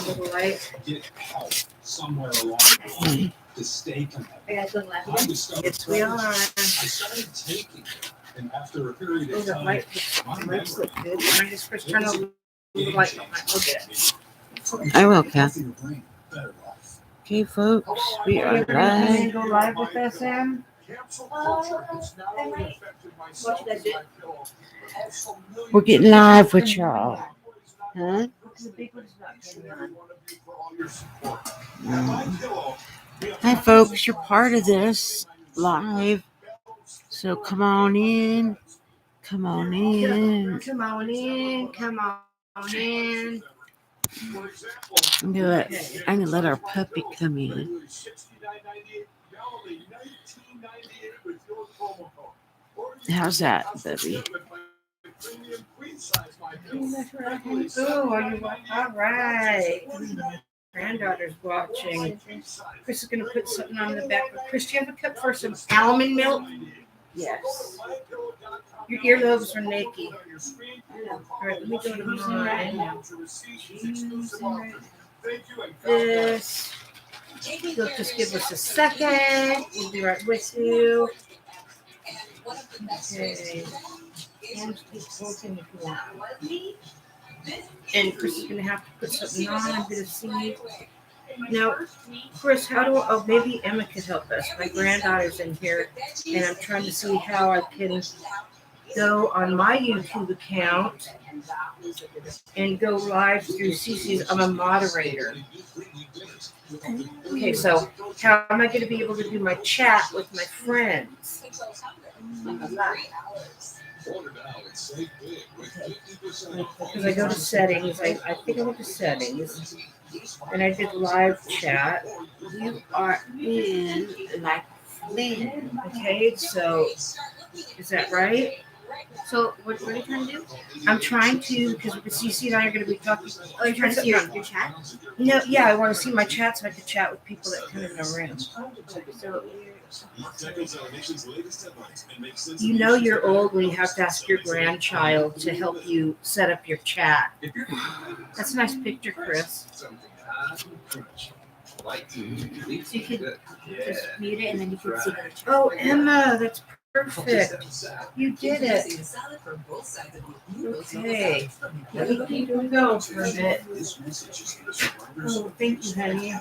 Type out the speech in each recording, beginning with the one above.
little light. Get help somewhere along the line to stay connected. Yes, we are. I started taking it, and after a period Oh, of the time, light my lights look memory good. Can I just first turn on the light behind? Look at it. I will, Kath. Okay, folks, we are live. Go live with us, Em? We're getting live with y'all. Huh? The big one's not turning on. Hi, folks. You're part of this live. So come on in. Come on in. Come on in. Come on in. Do it. I'm going to let our puppy come in. How's that, Bubby? Oh, are you all right? Granddaughter's watching. Chris is going to put something on the back. Chris, do you have a cup for some almond milk? Yes. Your earlobes are naked. All right, let me go to mine. This. You'll just give us a second. We'll be right with you. Okay. And Chris is going to have to put something on. I'm going to see. Now, Chris, maybe Emma could help us. My granddaughter's in here, and I'm trying to see how I can go on my YouTube account and go live through Cece's. I'm a moderator. Okay, so how am I going to be able to do my chat with my friends? Because I go to settings. I think I went to settings. And I did live chat. You are in like man. Okay, so is that right? So what are you trying to do? I'm trying to, because CC and I are going to be talking. Oh, you're trying to see your chat? No, yeah, I want to see my chat so I can chat with people that come in the room. So you know you're old when you have to ask your grandchild to help you set up your chat. That's a nice picture, Chris. So you could just mute it and then you can see the chat. Oh, Emma, that's perfect. You did it. Okay. Let me go for a bit. Oh, thank you, honey.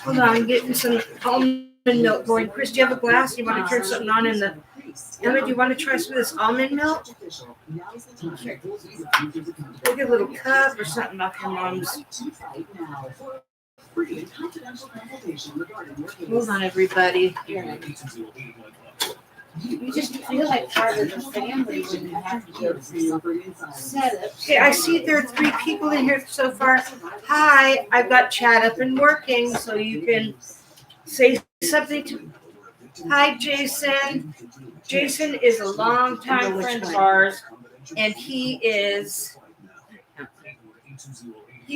Hold on, I'm getting some almond milk going. Chris, do you have a glass? You want to turn something on in the... Emma, do you want to try some of this almond milk? Sure. Take a little cup or something off your mom's. Hold on, everybody. You just feel like part of the family when you have to go through setups. Okay, I see there are 3 people in here so far. Hi, I've got chat up and working, so you can say something to... Hi, Jason. Jason is a longtime friend of ours, and he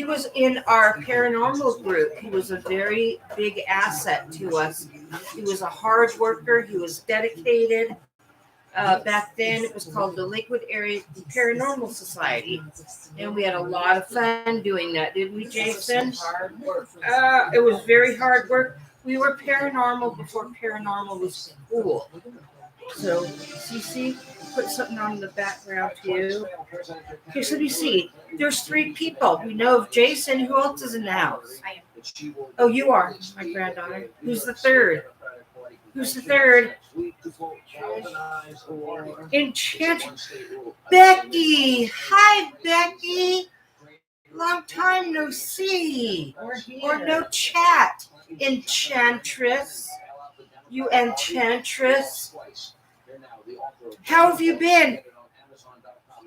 was in our paranormal group. He was a very big asset to us. He was a hard worker. He was dedicated. Back then, it was called the Lakewood Area Paranormal Society, and we had a lot of fun doing that, didn't we, Jason? It was very hard work. We were paranormal before paranormal was cool. So, Cece, put something on in the background too. Okay, so let me see. There's 3 people. We know of Jason. Who else is in the house? I am. Oh, you are, my granddaughter. Who's the third? Who's the third? Enchanted. Becky. Hi, Becky. Long time no see. Or no chat. Enchantress. You enchantress. How have you been?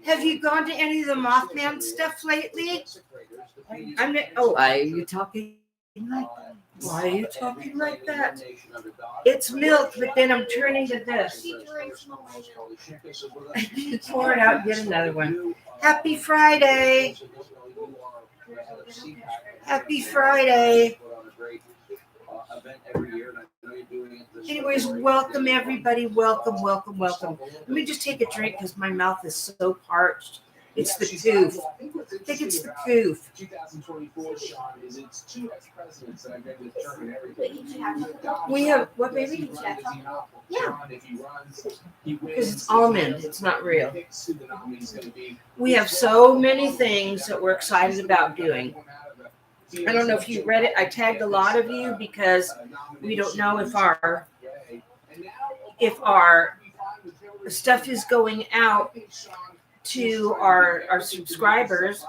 Have you gone to any of the Mothman stuff lately? Why are you talking like that? Why are you talking like that? It's milk, but then I'm turning to this. Pour it out and get another one. Happy Friday. Happy Friday. Anyways, welcome everybody. Welcome, welcome, welcome. Let me just take a drink because my mouth is so parched. It's the tooth. I think it's the tooth. 2024, Sean, is its two ex-presidents that have been with German everything. We have what, baby? Yeah. Because it's almond. It's not real. We have so many things that we're excited about doing. I don't know if you read it. I tagged a lot of you because we don't know if our stuff is going out to our subscribers.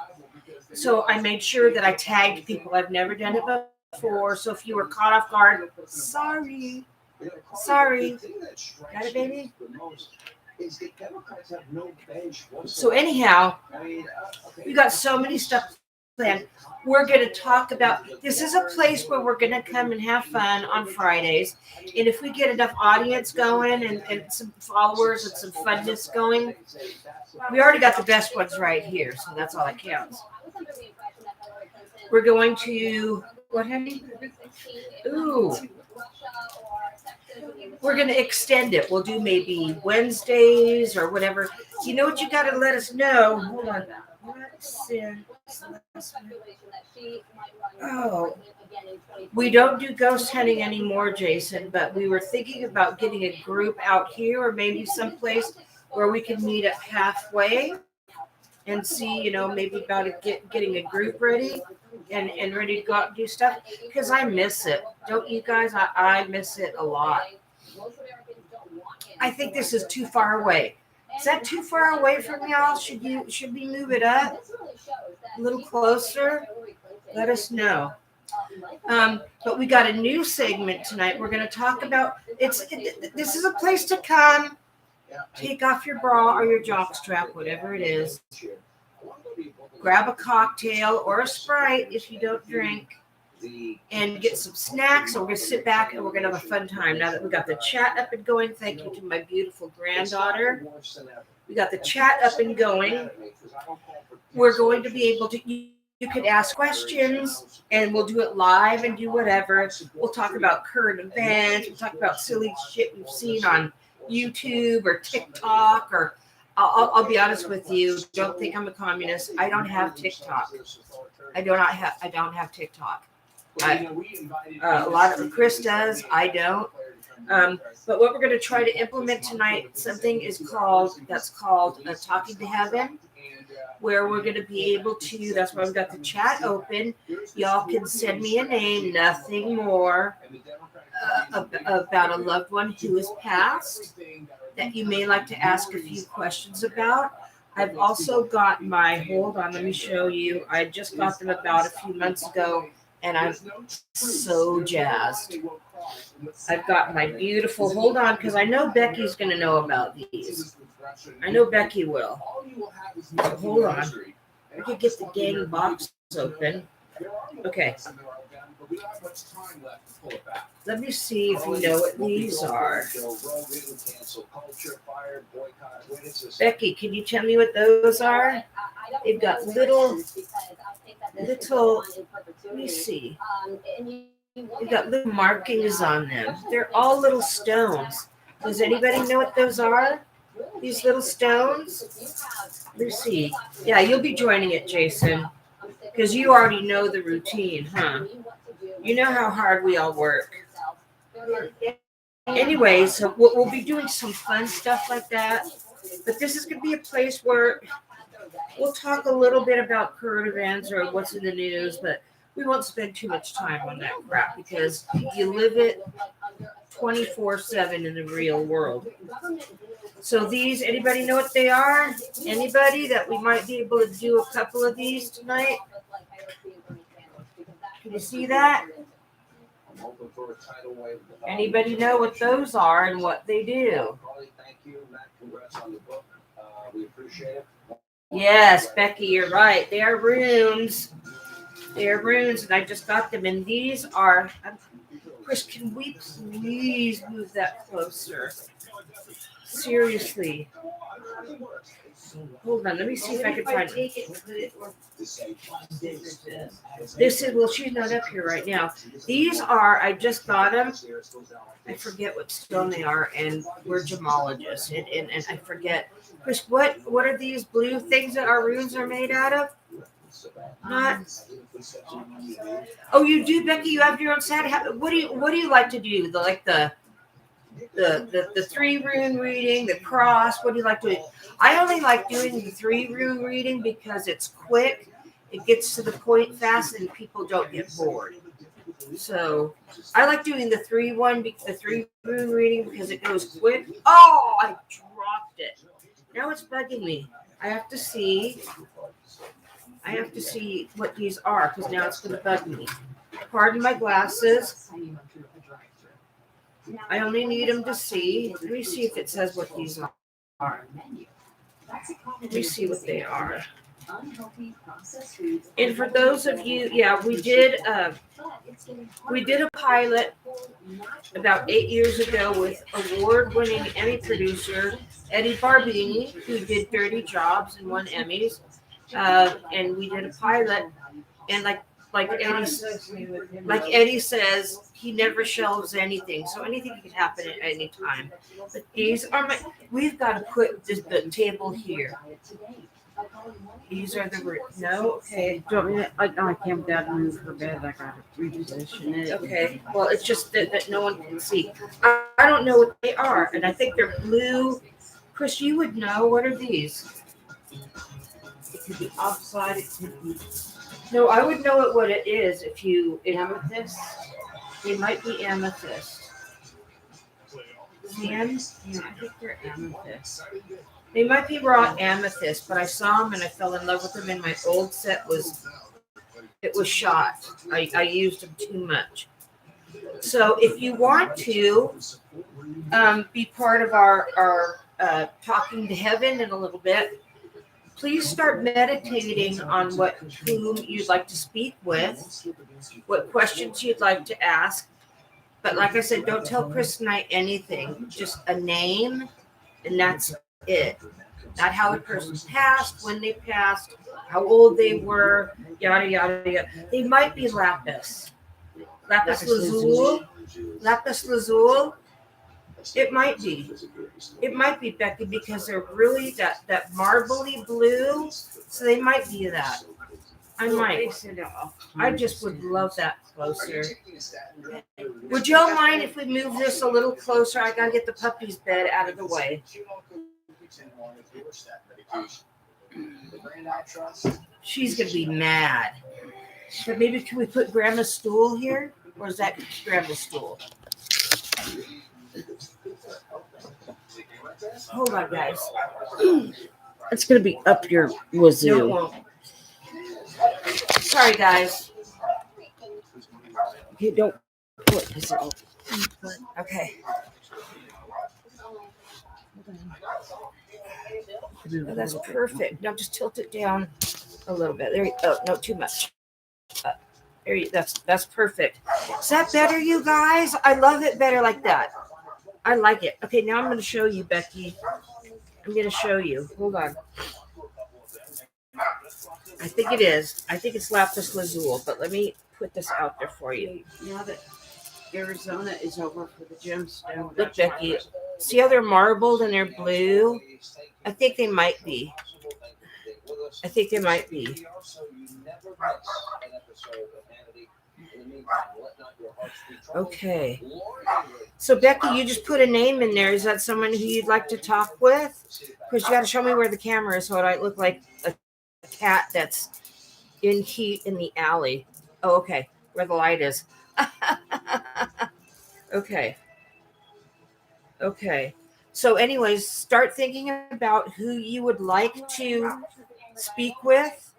So I made sure that I tagged people. I've never done it before. So if you were caught off guard, sorry. Got it, baby? So anyhow, we got so many stuff planned. We're going to talk about, this is a place where we're going to come and have fun on Fridays. And if we get enough audience going and some followers and some funness going, we already got the best ones right here. So that's all that counts. We're going to, what, honey? Ooh. We're going to extend it. We'll do maybe Wednesdays or whatever. You know what you got to let us know? Hold on. Oh, we don't do ghost hunting anymore, Jason, but we were thinking about getting a group out here or maybe someplace where we can meet up halfway and see, maybe about getting a group ready and ready to go out and do stuff, because I miss it. Don't you guys? I miss it a lot. I think this is too far away. Is that too far away from y'all? Should we move it up a little closer? Let us know. But we got a new segment tonight. We're going to talk about this is a place to come. Take off your bra or your jockstrap, whatever it is. Grab a cocktail or a Sprite if you don't drink, and get some snacks. So we're going to sit back and we're going to have a fun time. Now that we got the chat up and going, thank you to my beautiful granddaughter. We got the chat up and going. We're going to be able to, you could ask questions and we'll do it live and do whatever. We'll talk about current events. We'll talk about silly shit we've seen on YouTube or TikTok, or I'll be honest with you. Don't think I'm a communist. I don't have TikTok. I don't have TikTok. A lot of Chris does. I don't. But what we're going to try to implement tonight, something that's called Talking to Heaven, where we're going to be able to. That's why we've got the chat open. Y'all can send me a name, nothing more, about a loved one who has passed that you may like to ask a few questions about. I've also got hold on, let me show you. I just got them about a few months ago, and I'm so jazzed. I've got my beautiful, hold on, because I know Becky's going to know about these. I know Becky will. So hold on. I could get the gang box open. Okay. Let me see if you know what these are. Becky, can you tell me what those are? They've got little, let me see. They've got little markings on them. They're all little stones. Does anybody know what those are? These little stones? Let's see. Yeah, you'll be joining it, Jason, because you already know the routine, huh? You know how hard we all work. Anyway, so we'll be doing some fun stuff like that. But this is going to be a place where we'll talk a little bit about current events or what's in the news, but we won't spend too much time on that crap because you live it 24/7 in the real world. So these, anybody know what they are? Anybody that we might be able to do a couple of these tonight? Can you see that? Anybody know what those are and what they do? Yes, Becky, you're right. They are runes. They are runes, and I just got them. And these are, Chris, can we please move that closer? Seriously. Hold on, let me see if I can find it. This is, well, she's not up here right now. These are, I just got them. I forget what stone they are, and we're gemologists. And I forget. Chris, what are these blue things that our runes are made out of? Not. Oh, you do, Becky. You have your own set. What do you like to do? The 3 rune reading, the cross. What do you like to do? I only like doing the 3 rune reading because it's quick. It gets to the point fast, and people don't get bored. So I like doing the 3 rune reading because it goes quick. Oh, I dropped it. Now it's bugging me. I have to see what these are because now it's going to bug me. Pardon my glasses. I only need them to see. Let me see if it says what these are. Let me see what they are. And for those of you, yeah, we did a pilot about 8 years ago with award-winning Emmy producer Eddie Barbini, who did Dirty Jobs and won Emmys. And we did a pilot, and like Eddie says, he never shelves anything, so anything can happen at any time. But these are we've got to put the table here. These are okay. Do you want me to, no, I can't down and move her bed. I gotta reposition it. Okay, well, it's just that no one can see. I don't know what they are, and I think they're blue. Chris, you would know. What are these? It could be offside. It could be No, I would know what it is if amethyst. They might be amethyst. Yeah, I think they're amethyst. They might be raw amethyst, but I saw them and I fell in love with them. And my old set was shot. I used them too much. So if you want to be part of our talking to heaven in a little bit, please start meditating on whom you'd like to speak with, what questions you'd like to ask. But like I said, don't tell Chris and I anything. Just a name, and that's it. Not how the person passed, when they passed, how old they were, yada, yada, yada. They might be lapis. Lapis lazuli. Lapis lazuli. It might be. It might be, Becky, because they're really that marbly blue. So they might be that. I might. I just would love that closer. Would y'all mind if we move this a little closer? I gotta get the puppy's bed out of the way. She's gonna be mad. But maybe can we put Grandma's stool here? Or is that Grandma's stool? Hold on, guys. It's gonna be up your wazoo. No, it won't. Sorry, guys. You don't put this out. Okay. Oh, that's perfect. Now just tilt it down a little bit. There. Oh, no, too much. That's perfect. Is that better, you guys? I love it better like that. I like it. Okay, now I'm going to show you, Becky. I'm going to show you. Hold on. I think it is. I think it's lapis lazuli, but let me put this out there for you. Now that Arizona is over for the gemstone. Look, Becky. See how they're marbled and they're blue? I think they might be. Okay. So, Becky, you just put a name in there. Is that someone who you'd like to talk with? Because you got to show me where the camera is so it might look like a cat that's in heat in the alley. Oh, okay. Where the light is. Okay. So anyways, start thinking about who you would like to speak with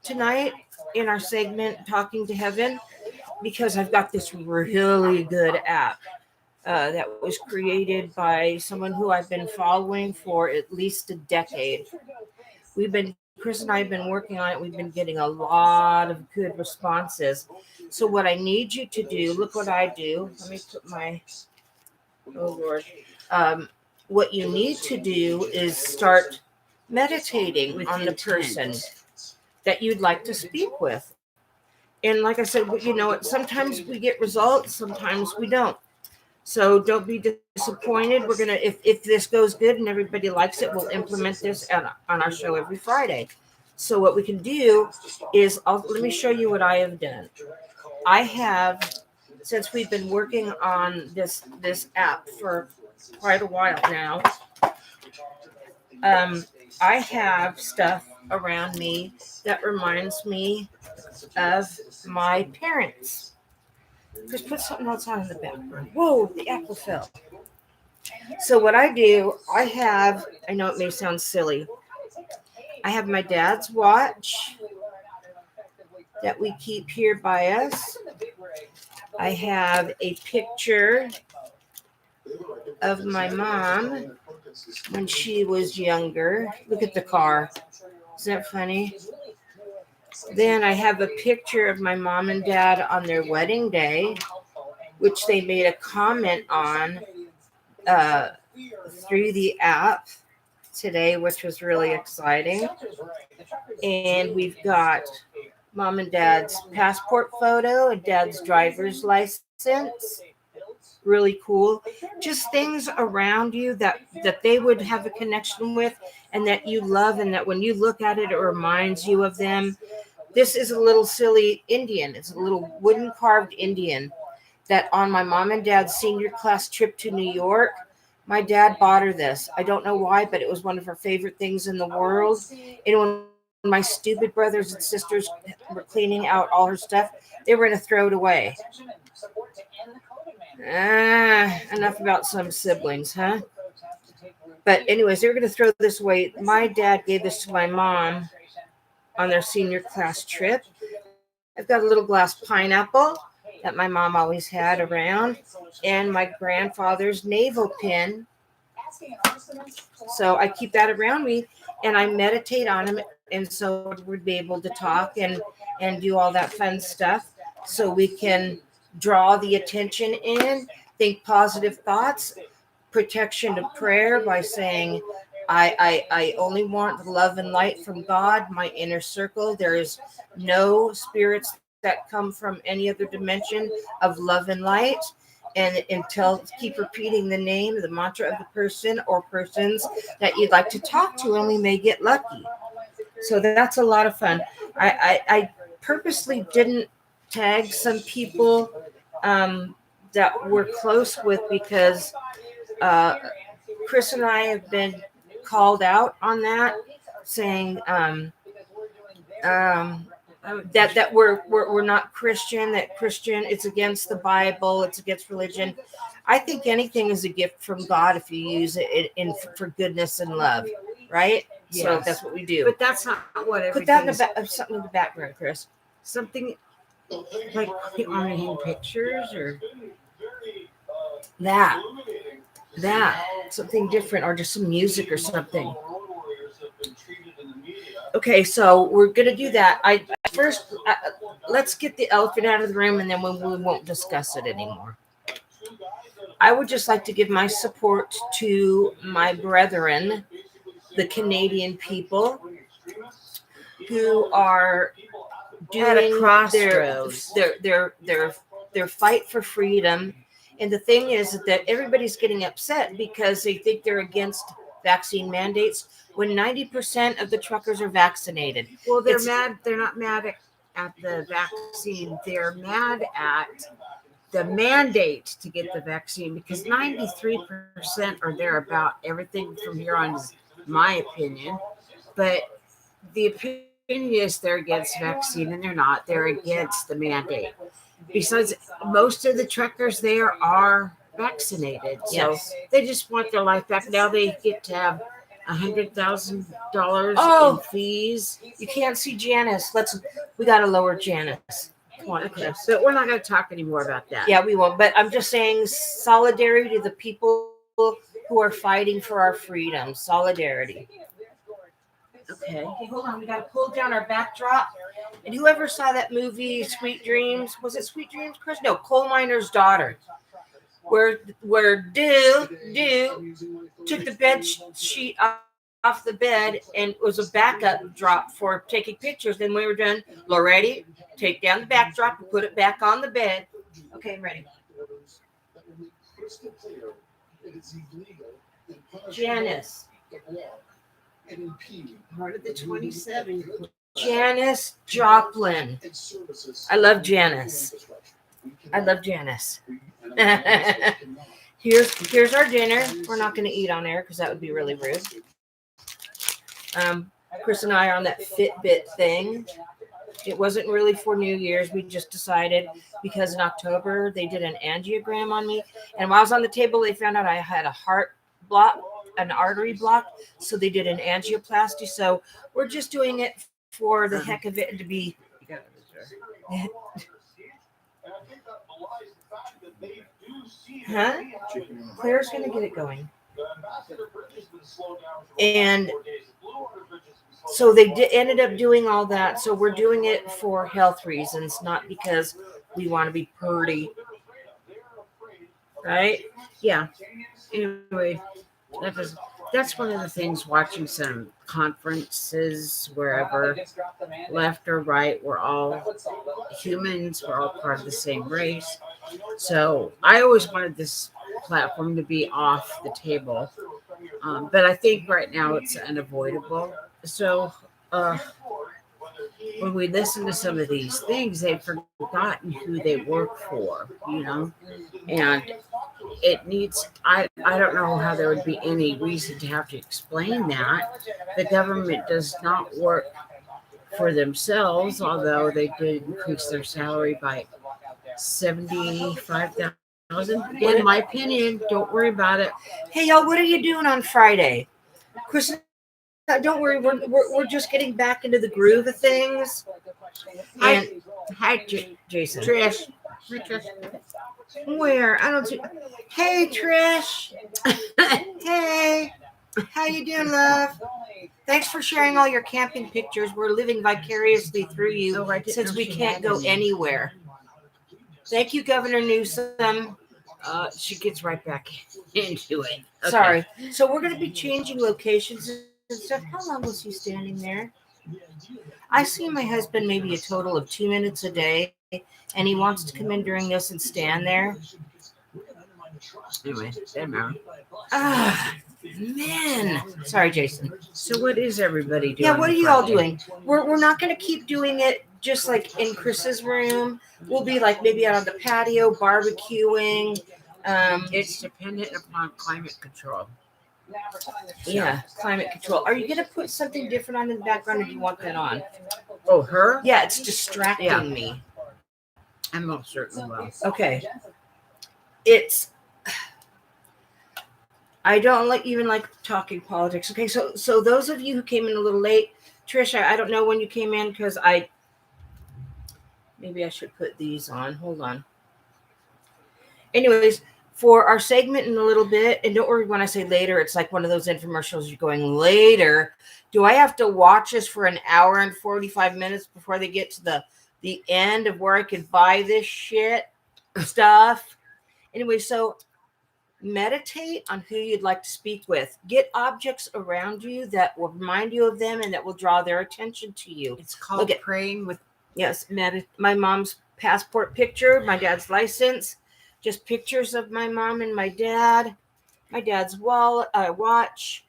tonight in our segment, Talking to Heaven, because I've got this really good app that was created by someone who I've been following for at least a decade. Chris and I have been working on it. We've been getting a lot of good responses. So what I need you to do, look what I do. Let me put my, oh Lord. what you need to do is start meditating With on the intent. person that you'd like to speak with. And like I said, sometimes we get results, sometimes we don't. So don't be disappointed. We're gonna, if this goes good and everybody likes it, we'll implement this on our show every Friday. So what we can do is, let me show you what I have done. I have, since we've been working on this app for quite a while now, I have stuff around me that reminds me of my parents. Just put something else on in the background. Whoa, the apple fell. So what I do, I know it may sound silly, I have my dad's watch that we keep here by us. I have a picture of my mom when she was younger. Look at the car. Isn't that funny? Then I have a picture of my mom and dad on their wedding day, which they made a comment on through the app today, which was really exciting. And we've got mom and dad's passport photo and dad's driver's license. Really cool. Just things around you that they would have a connection with and that you love, and that when you look at it, it reminds you of them. This is a little silly Indian. It's a little wooden carved Indian that on my mom and dad's senior class trip to New York, my dad bought her this. I don't know why, but it was one of her favorite things in the world. And when my stupid brothers and sisters were cleaning out all her stuff, they were going to throw it away. Enough about some siblings, huh? But anyways, they were going to throw this away. My dad gave this to my mom on their senior class trip. I've got a little glass pineapple that my mom always had around, and my grandfather's navel pin. So I keep that around me, and I meditate on him, and so we'd be able to talk and do all that fun stuff, so we can draw the attention in, think positive thoughts, protection to prayer by saying, I only want love and light from God, my inner circle. There is no spirits that come from any other dimension of love and light. And keep repeating the name, the mantra of the person or persons that you'd like to talk to, and we may get lucky. So that's a lot of fun. I purposely didn't tag some people that we're close with, because Chris and I have been called out on that, saying that we're not Christian, that Christian, it's against the Bible, it's against religion. I think anything is a gift from God if you use it for goodness and love, right? Yes. So that's what we do. But that's not what everything. Put that in something in the background, Chris. Something like you want to hang pictures or that something different, or just some music or something. Okay, so we're gonna do that. Let's get the elephant out of the room, and then we won't discuss it anymore. I would just like to give my support to my brethren, the Canadian people, who are doing at a crossroads. their fight for freedom. And the thing is that everybody's getting upset because they think they're against vaccine mandates when 90% of the truckers are vaccinated. Well, they're mad. They're not mad at the vaccine. They're mad at the mandate to get the vaccine, because 93% or thereabout, everything from here on is my opinion. But the opinion is they're against vaccine, and they're not. They're against the mandate. Besides, most of the truckers there are vaccinated, so yes, they just want their life back. Now they get to have $100,000 in fees. You can't see Janice. We got to lower Janice. Come on, Okay, so we're not going to talk anymore about that. Yeah, we won't. But I'm just saying, solidarity to the people who are fighting for our freedom. Solidarity. Okay, hold on. We got to pull down our backdrop. And whoever saw that movie, Sweet Dreams, was it Sweet Dreams, Chris? No, Coal Miner's Daughter. Where do took the sheet off the bed, and it was a backup drop for taking pictures. Then we were done. Loretta, take down the backdrop and put it back on the bed. Okay, I'm ready. Janice. Part of the 27. Janice Joplin. I love Janice. I love Janice. Here's our dinner. We're not going to eat on air because that would be really rude. Chris and I are on that Fitbit thing. It wasn't really for New Year's. We just decided because in October they did an angiogram on me, and while I was on the table, they found out I had a heart block, an artery block. So they did an angioplasty. So we're just doing it for the heck of it and to be. Huh? Claire's gonna get it going. And so they ended up doing all that. So we're doing it for health reasons, not because we want to be pretty. Right? Yeah. Anyway, that's one of the things watching some conferences wherever, left or right, we're all humans, we're all part of the same race. So I always wanted this platform to be off the table. But I think right now it's unavoidable. So when we listen to some of these things, they've forgotten who they work for, and it needs, I don't know how there would be any reason to have to explain that. The government does not work for themselves, although they did increase their salary by $75,000. In my opinion, don't worry about it. Hey, y'all, what are you doing on Friday? Chris, don't worry, we're just getting back into the groove of things. Hi, Jason. Trish. Where? I don't see. Hey, Trish. Hey, how you doing, love? Thanks for sharing all your camping pictures. We're living vicariously through you since we can't go anywhere. Thank you, Governor Newsom. She gets right back into it. Okay. Sorry. So we're going to be changing locations and stuff. How long was he standing there? I see my husband maybe a total of 2 minutes a day, and he wants to come in during this and stand there. Anyway, doesn't matter. Man. Sorry, Jason. So what is everybody doing? Yeah, what are you all doing? We're not going to keep doing it just like in Chris's room. We'll be like maybe out on the patio barbecuing. It's dependent upon climate control. Yeah, climate control. Are you going to put something different on in the background, or do you want that on? Oh, her? Yeah, it's distracting me. I most certainly will. Okay. I don't even like talking politics. Okay, so those of you who came in a little late, Trish, I don't know when you came in because maybe I should put these on. Hold on. Anyways, for our segment in a little bit, and don't worry when I say later, it's like one of those infomercials you're going later. Do I have to watch this for an hour and 45 minutes before they get to the end of where I could buy this shit stuff? Anyway, so meditate on who you'd like to speak with. Get objects around you that will remind you of them and that will draw their attention to you. It's called praying with. Yes, my mom's passport picture, my dad's license, just pictures of my mom and my dad's wallet, watch,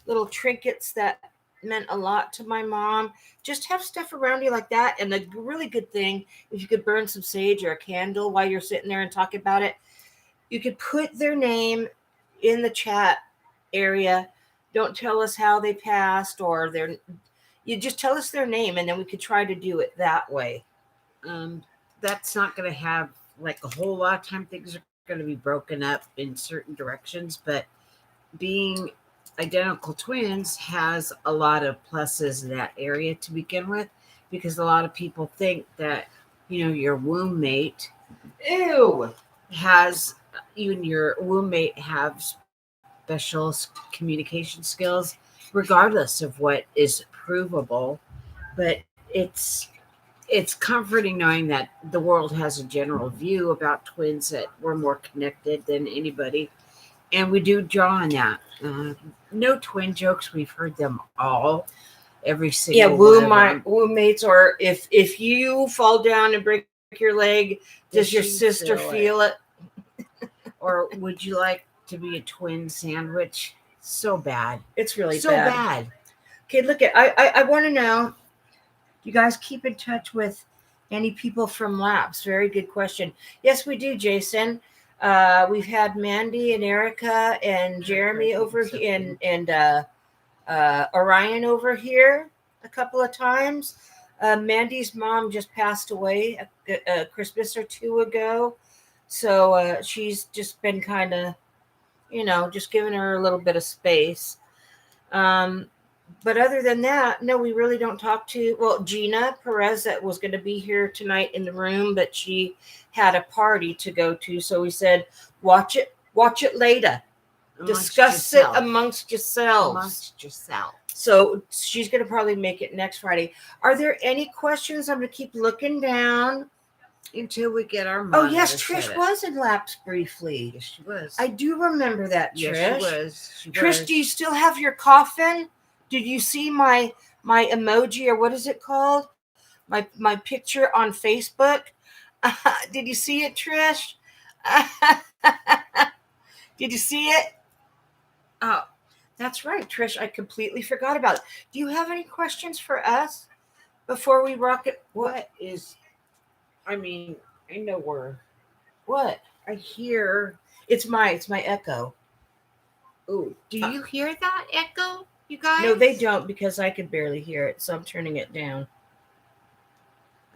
little trinkets that meant a lot to my mom. Just have stuff around you like that. And the really good thing, if you could burn some sage or a candle while you're sitting there and talking about it, you could put their name in the chat area. Don't tell us how they passed or you just tell us their name, and then we could try to do it that way. That's not going to have like a whole lot of time. Things are going to be broken up in certain directions, but being identical twins has a lot of pluses in that area to begin with, because a lot of people think that, your womb mate has, you and your womb mate have special communication skills, regardless of what is provable. But it's comforting knowing that the world has a general view about twins, that we're more connected than anybody. And we do draw on that. No twin jokes. We've heard them all. Every single Yeah, one of them. woo mates, or if you fall down and break your leg, does your she sister feel it? Or would you like to be a twin sandwich? So bad. It's really So bad. Okay, look at I want to know. You guys keep in touch with any people from Labs? Very good question. Yes, we do, Jason. We've had Mandy and Erica and Jeremy over here and Orion over here a couple of times. Mandy's mom just passed away a Christmas or two ago. So she's just been kind of, just giving her a little bit of space. But other than that, no, we really don't talk to. Well, Gina Perez that was going to be here tonight in the room, but she had a party to go to. So we said, watch it later. Discuss it amongst yourselves. So she's going to probably make it next Friday. Are there any questions? I'm going to keep looking down until we get our. Oh yes, Trish was in Laps briefly. Yes, she was. I do remember that, Trish. Yes, she was. Trish, do you still have your coffin? Did you see my emoji, or what is it called? My picture on Facebook. Did you see it, Trish? Did you see it? Oh, that's right, Trish. I completely forgot about it. Do you have any questions for us before we rock it? What is? I mean, I know we're. What? I hear. It's my echo. Oh, do you hear that echo, you guys? No, they don't, because I can barely hear it, so I'm turning it down.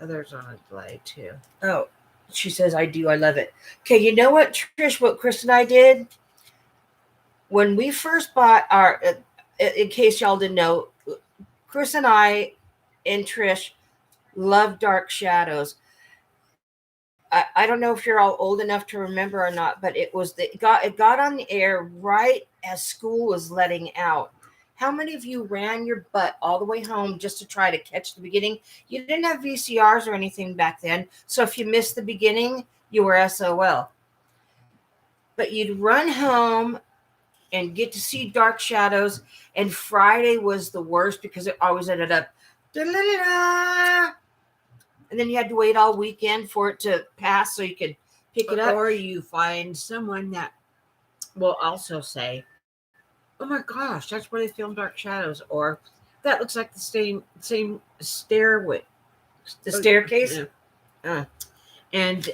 Others on a delay too. Oh, she says I do. I love it. Okay, you know what, Trish? What Chris and I did when we first bought our. In case y'all didn't know, Chris and I and Trish love Dark Shadows. I don't know if you're all old enough to remember or not, but it got on the air right as school was letting out. How many of you ran your butt all the way home just to try to catch the beginning? You didn't have VCRs or anything back then, so if you missed the beginning, you were SOL. But you'd run home and get to see Dark Shadows, and Friday was the worst because it always ended up da-da-da-da. And then you had to wait all weekend for it to pass so you could pick it up. Or you find someone that will also say, oh my gosh, that's where they filmed Dark Shadows. Or that looks like the same stairway. The staircase? Yeah. And,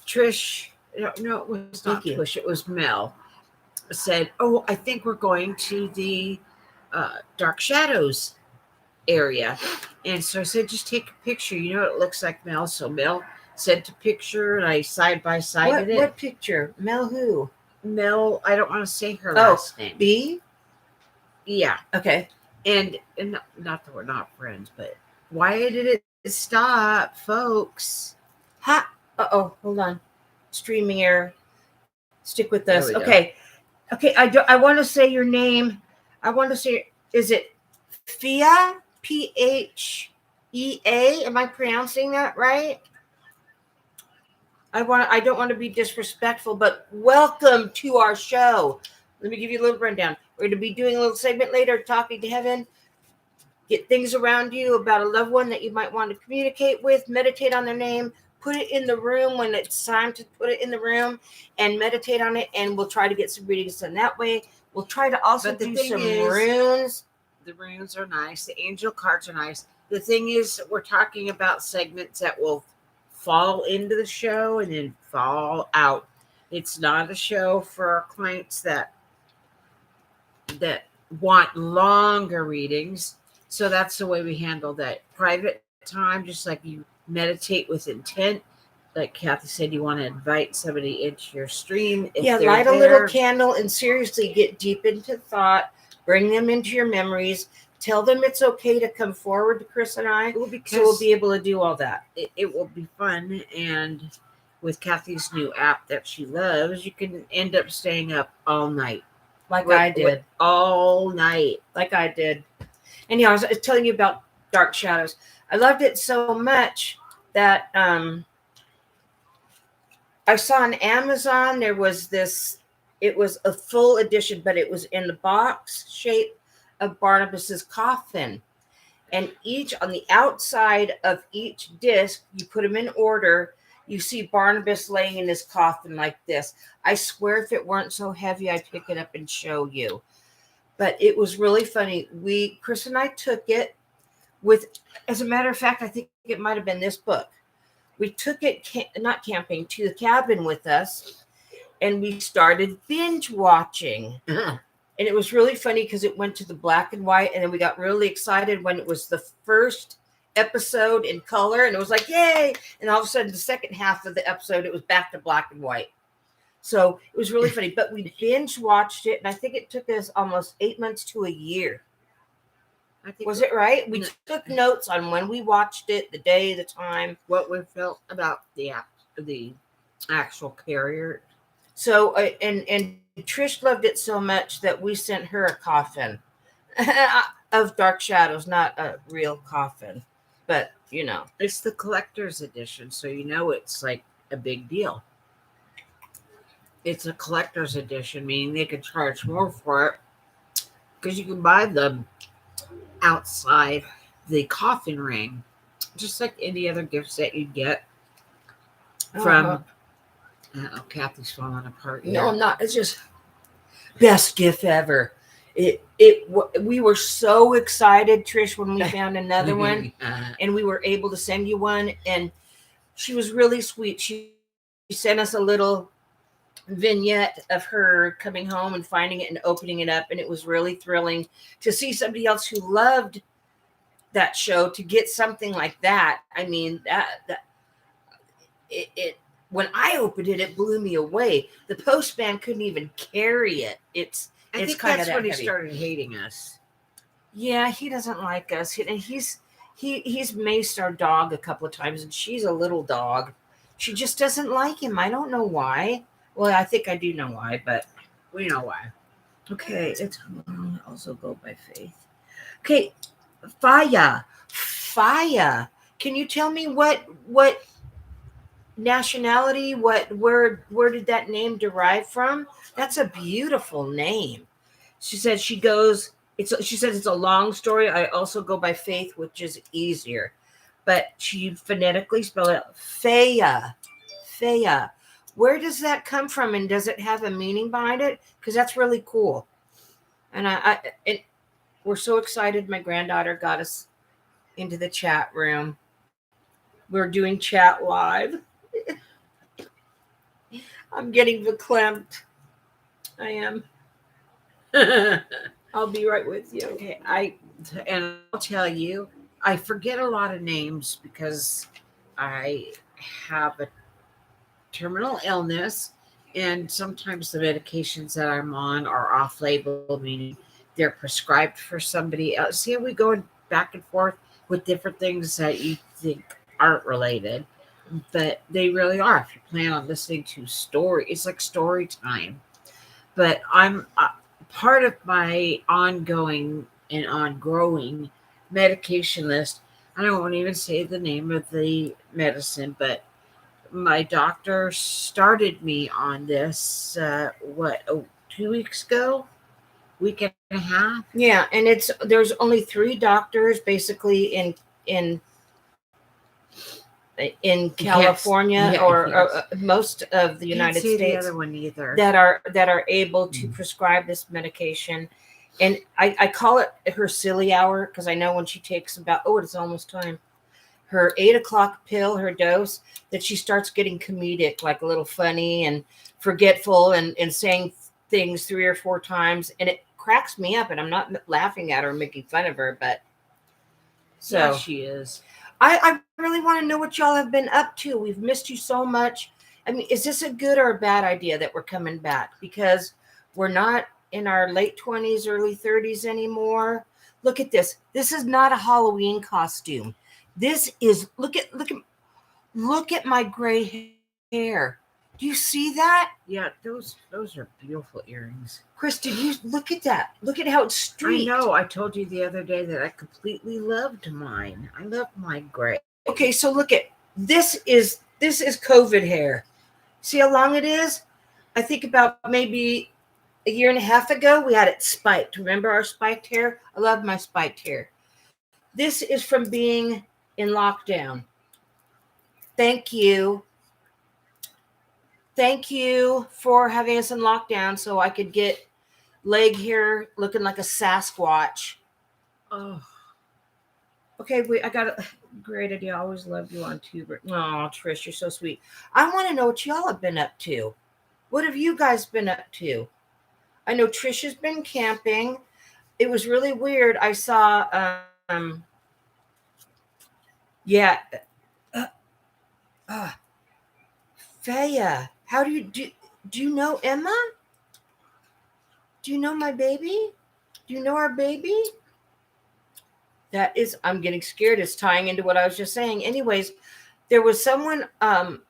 Trish, no, it was not Trish, it was Mel, said, I think we're going to the Dark Shadows area. And so I said, just take a picture. You know what it looks like, Mel. So Mel sent a picture, and I side by sided it. What picture? Mel who? Mel, I don't want to say her last name. B? Yeah. Okay. And not that we're not friends, but why did it stop, folks? Hold on. Streaming error. Stick with us. Okay. Okay, I want to say your name. I want to say, is it Phea? Phea? Am I pronouncing that right? I don't want to be disrespectful, but welcome to our show. Let me give you a little rundown. We're going to be doing a little segment later, talking to heaven. Get things around you about a loved one that you might want to communicate with. Meditate on their name. Put it in the room when it's time to put it in the room, and meditate on it. And we'll try to get some readings done that way. We'll try to also do some runes. The runes are nice. The angel cards are nice. The thing is, we're talking about segments that will fall into the show and then fall out. It's not a show for our clients that want longer readings. So that's the way we handle that. Private time, just like you meditate with intent. Like Kathy said, you want to invite somebody into your stream. Light a little candle and seriously get deep into thought. Bring them into your memories. Tell them it's okay to come forward to Chris and I. So we'll be able to do all that. It will be fun. And with Kathy's new app that she loves, you can end up staying up all night. I did. All night. Like I did. Anyhow, I was telling you about Dark Shadows. I loved it so much that I saw on Amazon there was this It was a full edition, but it was in the box shape of Barnabas's coffin. And each on the outside of each disc, you put them in order. You see Barnabas laying in his coffin like this. I swear, if it weren't so heavy, I'd pick it up and show you. But it was really funny. Chris and I took it with, as a matter of fact, I think it might have been this book. We took it, not camping, to the cabin with us, and we started binge watching. And it was really funny because it went to the black and white, and then we got really excited when it was the first episode in color, and it was like, yay! And all of a sudden, the second half of the episode, it was back to black and white. So it was really funny. But we binge watched it, and I think it took us almost 8 months to a year. I think Was it right? We took notes on when we watched it, the day, the time. what we felt about the actual carrier. So, and Trish loved it so much that we sent her a coffin of Dark Shadows, not a real coffin, but you know. It's the collector's edition, so you know it's like a big deal. It's a collector's edition, meaning they could charge more for it because you can buy them outside the coffin ring, just like any other gifts that you get from. Kathy's falling apart. No, I'm not. It's just best gift ever. We were so excited, Trish, when we found another one, and we were able to send you one. And she was really sweet. She sent us a little vignette of her coming home and finding it and opening it up, and it was really thrilling to see somebody else who loved that show to get something like that. I mean, it when I opened it, it blew me away. The postman couldn't even carry it. I think kind of that's that when he heavy. started hating us. Yeah, he doesn't like us, and he's maced our dog a couple of times, and she's a little dog. She just doesn't like him. I don't know why. Well, I think I do know why, but We know why. okay. It's also go by faith. Okay, Faya. Can you tell me what nationality, where did that name derive from? That's a beautiful name. She said she says it's a long story. I also go by faith, which is easier, but she phonetically spelled it Faya. Where does that come from, and does it have a meaning behind it? Because that's really cool. And we're so excited. My granddaughter got us into the chat room. We're doing chat live. I'm getting verklempt. I am. I'll be right with you. Okay, I'll tell you, I forget a lot of names because I have a terminal illness, and sometimes the medications that I'm on are off-label, meaning they're prescribed for somebody else. See how we go back and forth with different things that you think aren't related, but they really are. If you plan on listening to story, it's like story time. But I'm part of my ongoing and ongrowing medication list. I don't even say the name of the medicine, but my doctor started me on this 2 weeks ago, week and a half. Yeah, and there's only 3 doctors basically in California, Yes. or most of the United Can't say States the other one either. that are able to prescribe this medication. And I call it her silly hour because I know when she takes it's almost time. Her 8 o'clock pill, her dose, that she starts getting comedic, like a little funny and forgetful and saying things 3 or 4 times. And it cracks me up. And I'm not laughing at her or making fun of her, but so Yeah, she is. I really want to know what y'all have been up to. We've missed you so much. I mean, is this a good or a bad idea that we're coming back? Because we're not in our late 20s, early 30s anymore. Look at this. This is not a Halloween costume. This is look at my gray hair. Do you see that? Yeah, those are beautiful earrings. Chris, did you look at that? Look at how it's streaked. I know. I told you the other day that I completely loved mine. I love my gray. Okay, so look at this is COVID hair. See how long it is? I think about maybe a year and a half ago, we had it spiked. Remember our spiked hair? I love my spiked hair. This is from being in lockdown. Thank you. Thank you for having us in lockdown so I could get leg hair looking like a Sasquatch. Oh, Okay, wait, I got a great idea. I always loved you on Tuber. Oh, Trish, you're so sweet. I want to know what y'all have been up to. What have you guys been up to? I know Trish has been camping. It was really weird. I saw, yeah, uh, uh, Faya. How do you know Emma? Do you know my baby? Do you know our baby? That is, I'm getting scared. It's tying into what I was just saying. Anyways, there was someone 2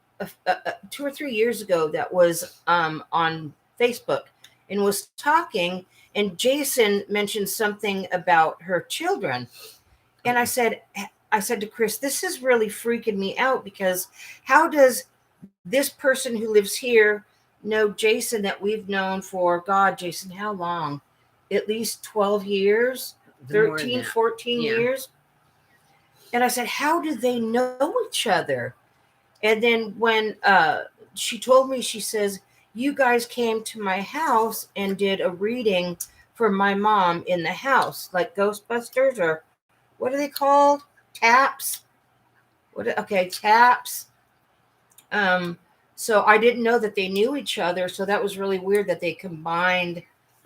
or 3 years ago that was on Facebook and was talking, and Jason mentioned something about her children. And I said to Chris, this is really freaking me out, because how does this person who lives here know Jason that we've known for, God, Jason, how long? At least 12 years, 13, 14 years. And I said, how do they know each other? And then when she told me, she says, you guys came to my house and did a reading for my mom in the house, like Ghostbusters, or what are they called? Taps. Taps. So I didn't know that they knew each other. So that was really weird that they combined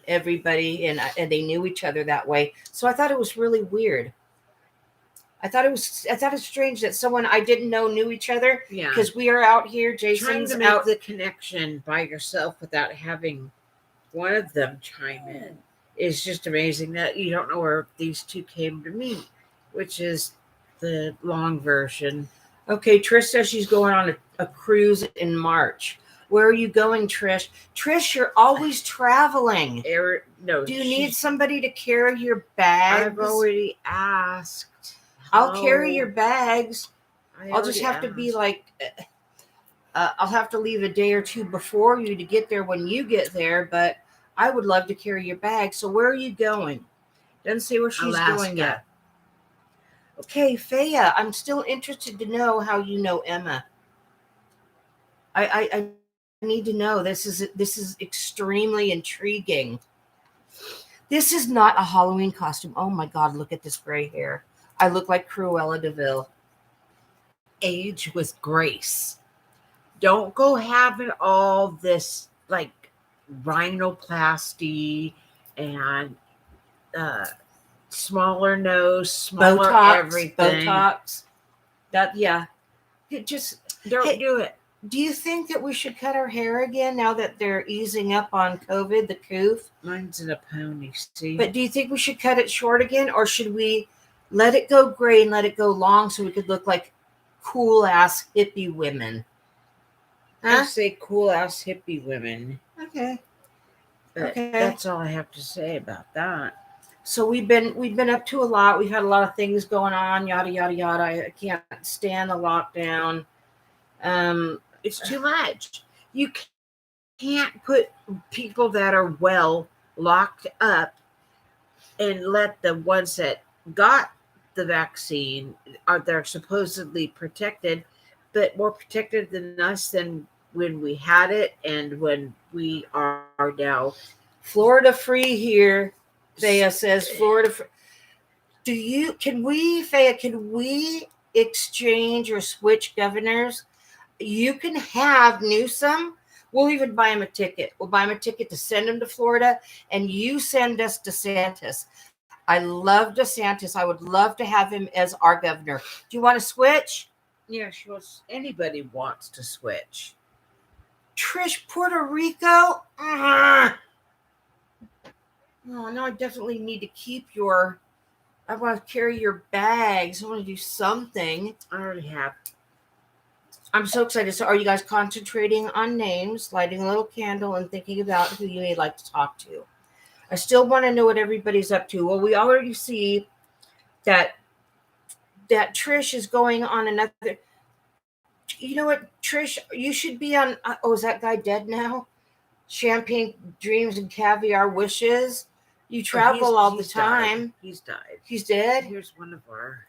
everybody and they knew each other that way. So I thought it was really weird. I thought it was strange that someone I didn't know knew each other. yeah. Because we are out here. Trying Jason's to make out. the connection by yourself without having one of them chime in is just amazing, that you don't know where these two came to meet, which is the long version. Okay, Trish says she's going on a cruise in March. Where are you going, Trish? Trish, you're always traveling. No, Do you need somebody to carry your bags? I've already asked. I'll carry your bags. I'll just have to be like, I'll have to leave a day or two before you to get there when you get there, but I would love to carry your bag. So where are you going? Doesn't say where she's going yet. Okay, Faya, I'm still interested to know how you know Emma. I need to know. This is extremely intriguing. This is not a Halloween costume. Oh my God, look at this gray hair. I look like Cruella DeVille. Age with grace. Don't go having all this like rhinoplasty and smaller nose, smaller Botox, everything. Botox. Just don't do it. Do you think that we should cut our hair again now that they're easing up on COVID, the coof? Mine's in a pony, see? But do you think we should cut it short again, or should we let it go gray and let it go long so we could look like cool ass hippie women? I say cool ass hippie women. Okay. But that's all I have to say about that. So we've been up to a lot. We've had a lot of things going on, yada yada yada. I can't stand the lockdown. It's too much. You can't put people that are well locked up and let the ones that got the vaccine they're supposedly protected, but more protected than us than when we had it and when we are now. Florida free here. Faya says Florida free. Can we exchange or switch governors? You can have Newsom. We'll even buy him a ticket. We'll buy him a ticket to send him to Florida, and you send us DeSantis. I love DeSantis. I would love to have him as our governor. Do you want to switch? Yeah, anybody wants to switch. Trish, Puerto Rico? Oh, no, I definitely need to keep I want to carry your bags. I want to do something. I already have. I'm so excited. So are you guys concentrating on names, lighting a little candle, and thinking about who you may like to talk to? I still want to know what everybody's up to. Well, we already see that Trish is going on another. You know what, Trish? You should be on. Oh, is that guy dead now? champagne dreams and caviar wishes. You Oh, travel all the he's died. time. He's died. He's dead. Here's one of our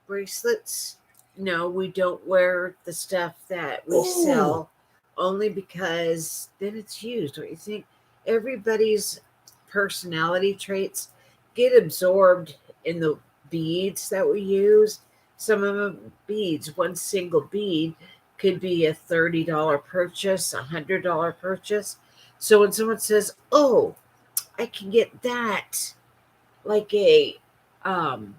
bracelets. No, we don't wear the stuff that we Ooh. sell only because then it's used. Don't you think? Everybody's personality traits get absorbed in the beads that we use. Some of them beads, one single bead could be a $30 purchase, $100 purchase. So when someone says, "Oh, I can get that," like um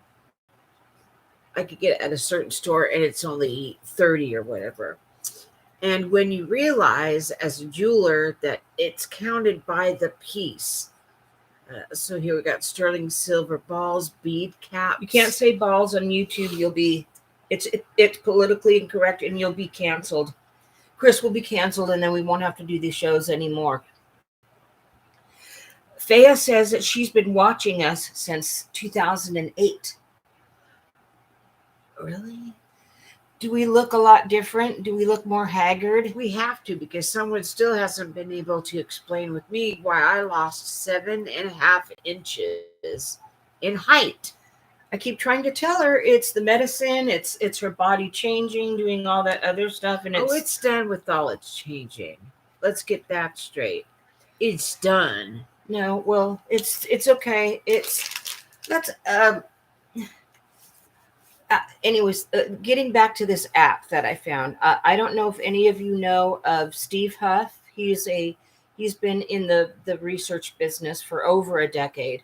I could get it at a certain store and it's only 30 or whatever. And when you realize as a jeweler that it's counted by the piece. So here we got sterling silver balls, bead caps. You can't say balls on YouTube. You'll be, it's politically incorrect, and you'll be canceled. Chris will be canceled, and then we won't have to do these shows anymore. Faya says that she's been watching us since 2008. Really? Do we look a lot different? Do we look more haggard? We have to, because someone still hasn't been able to explain with me why I lost 7.5 inches in height. I keep trying to tell her it's the medicine, it's her body changing, doing all that other stuff, and It's done with all its changing. Let's get that straight. It's done. no, well, it's okay. Anyways, getting back to this app that I found, I don't know if any of you know of Steve Huff. He's been in the research business for over a decade.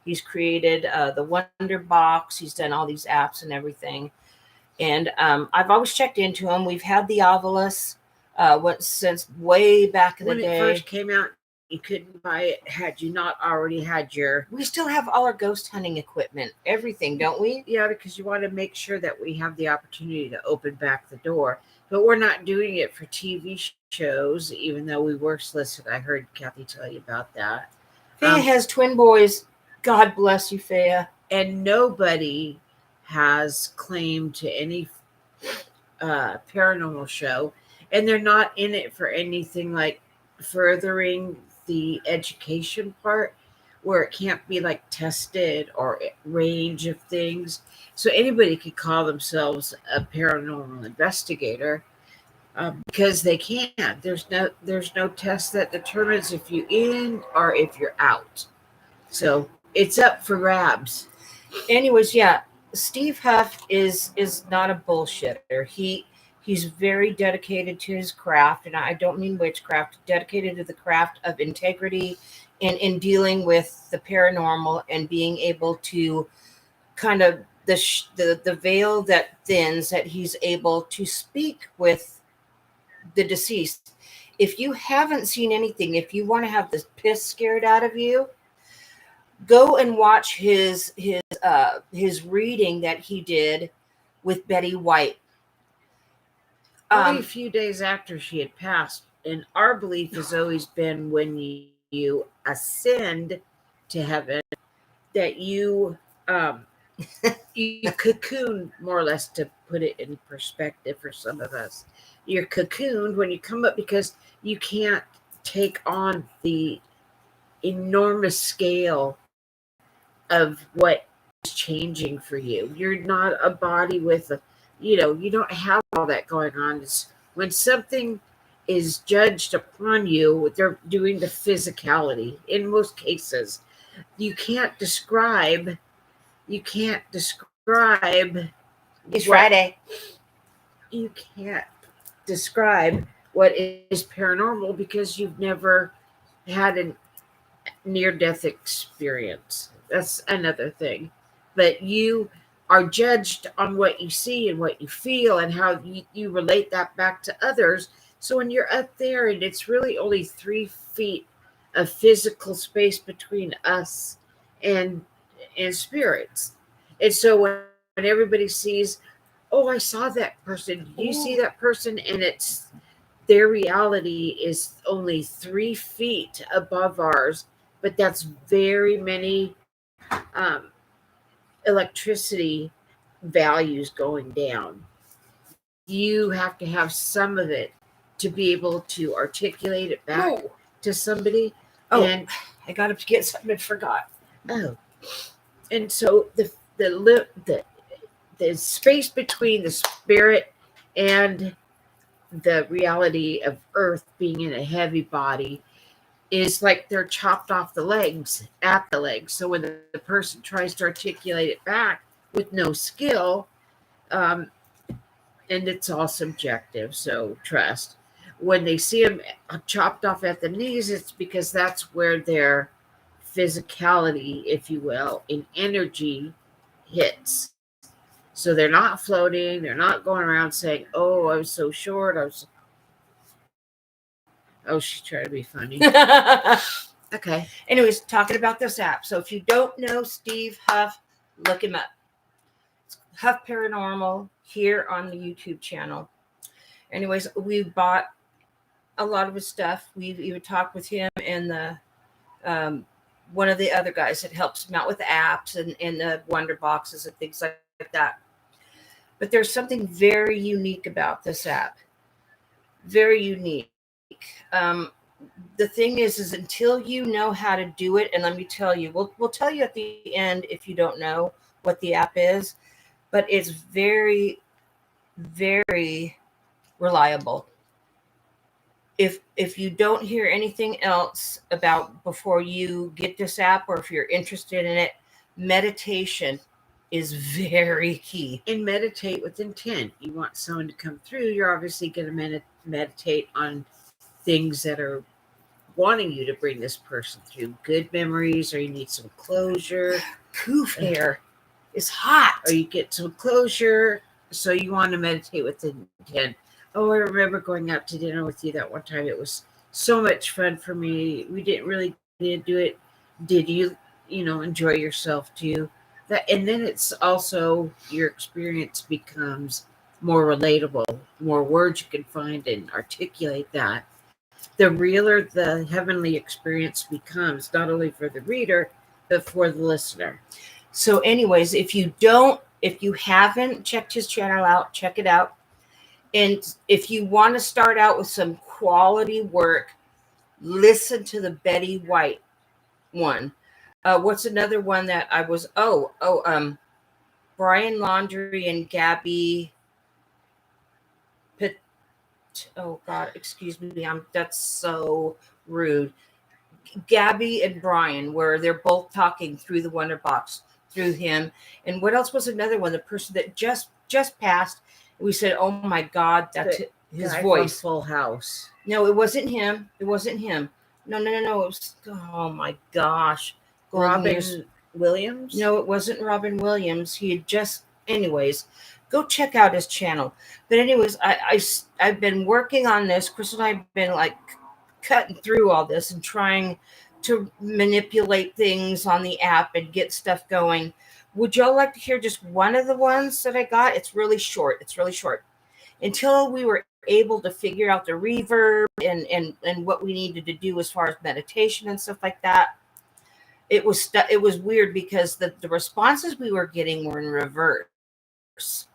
He's created the Wonder Box. He's done all these apps and everything. And I've always checked into him. We've had the Ovilus since way back in the When day. it first came out, you couldn't buy it had you not already had your. We still have all our ghost hunting equipment, everything, don't we? Yeah, because you want to make sure that we have the opportunity to open back the door. But we're not doing it for TV shows, even though we were solicited. I heard Kathy tell you about that. Faya has twin boys. God bless you, Faya. And nobody has claim to any paranormal show, and they're not in it for anything like furthering the education part, where it can't be like tested or range of things. So anybody could call themselves a paranormal investigator, because they can't. There's no test that determines if you're in or if you're out. So it's up for grabs. Anyways, yeah, Steve Huff is not a bullshitter. He's very dedicated to his craft, and I don't mean witchcraft, dedicated to the craft of integrity and in dealing with the paranormal and being able to kind of the veil that thins, that he's able to speak with the deceased. If you haven't seen anything, if you want to have the piss scared out of you, go and watch his reading that he did with Betty White. Only a few days after she had passed. And our belief has always been when you ascend to heaven, that you you cocoon, more or less, to put it in perspective for some of us. You're cocooned when you come up, because you can't take on the enormous scale of what is changing for you. You're not a body with you don't have all that going on. It's when something is judged upon you, they're doing the physicality. In most cases, you can't describe. It's what- Friday. You can't describe what is paranormal because you've never had a near-death experience. That's another thing. But you are judged on what you see and what you feel and how you relate that back to others. So when you're up there and it's really only 3 feet of physical space between us and spirits. And so when everybody sees, "Oh, I saw that person. You see that person," and it's their reality is only 3 feet above ours, but that's very many electricity values going down. You have to have some of it to be able to articulate it back No. to somebody. Oh, And I got to get something and forgot. oh, and so the space between the spirit and the reality of Earth being in a heavy body is like they're chopped off the legs at the legs. So when the person tries to articulate it back with no skill, and it's all subjective, so trust. When they see them chopped off at the knees, it's because that's where their physicality, if you will, in energy hits. So they're not floating. They're not going around saying, "Oh, I was so short. I was." Oh, she's trying to be funny. Okay. Anyways, talking about this app. So if you don't know Steve Huff, look him up. It's Huff Paranormal here on the YouTube channel. Anyways, we bought a lot of his stuff. We've even talked with him and the one of the other guys that helps him out with the apps and the wonder boxes and things like that. But there's something very unique about this app. Very unique. The thing is until you know how to do it, and let me tell you, we'll tell you at the end if you don't know what the app is, but it's very, very reliable. If you don't hear anything else about before you get this app, or if you're interested in it, meditation is very key. And meditate with intent. You want someone to come through, you're obviously going to meditate on things that are wanting you to bring this person through good memories, or you need some closure. Poof hair is hot. Or you get some closure, so you want to meditate with intent. Oh, I remember going out to dinner with you that one time. It was so much fun for me. We didn't really get to do it. Did you, enjoy yourself too? And then it's also your experience becomes more relatable. More words you can find and articulate that. The realer the heavenly experience becomes, not only for the reader, but for the listener. So anyways, if you haven't checked his channel out, check it out. And if you want to start out with some quality work, listen to the Betty White one. What's another one that I was, Brian Laundrie and Gabby oh God, excuse me, that's so rude. Gabby and Brian, where they're both talking through the Wonder Box, through him. And what else was another one? The person that just passed. We said, "Oh my God, that's his voice." Full House. No, it wasn't him. It wasn't him. No. It was, oh my gosh, Robin Williams. No, it wasn't Robin Williams. He had just, anyways. Go check out his channel. But anyways, I've been working on this. Chris and I have been like cutting through all this and trying to manipulate things on the app and get stuff going. Would y'all like to hear just one of the ones that I got? It's really short. Until we were able to figure out the reverb and what we needed to do as far as meditation and stuff like that. It was weird because the responses we were getting were in reverse.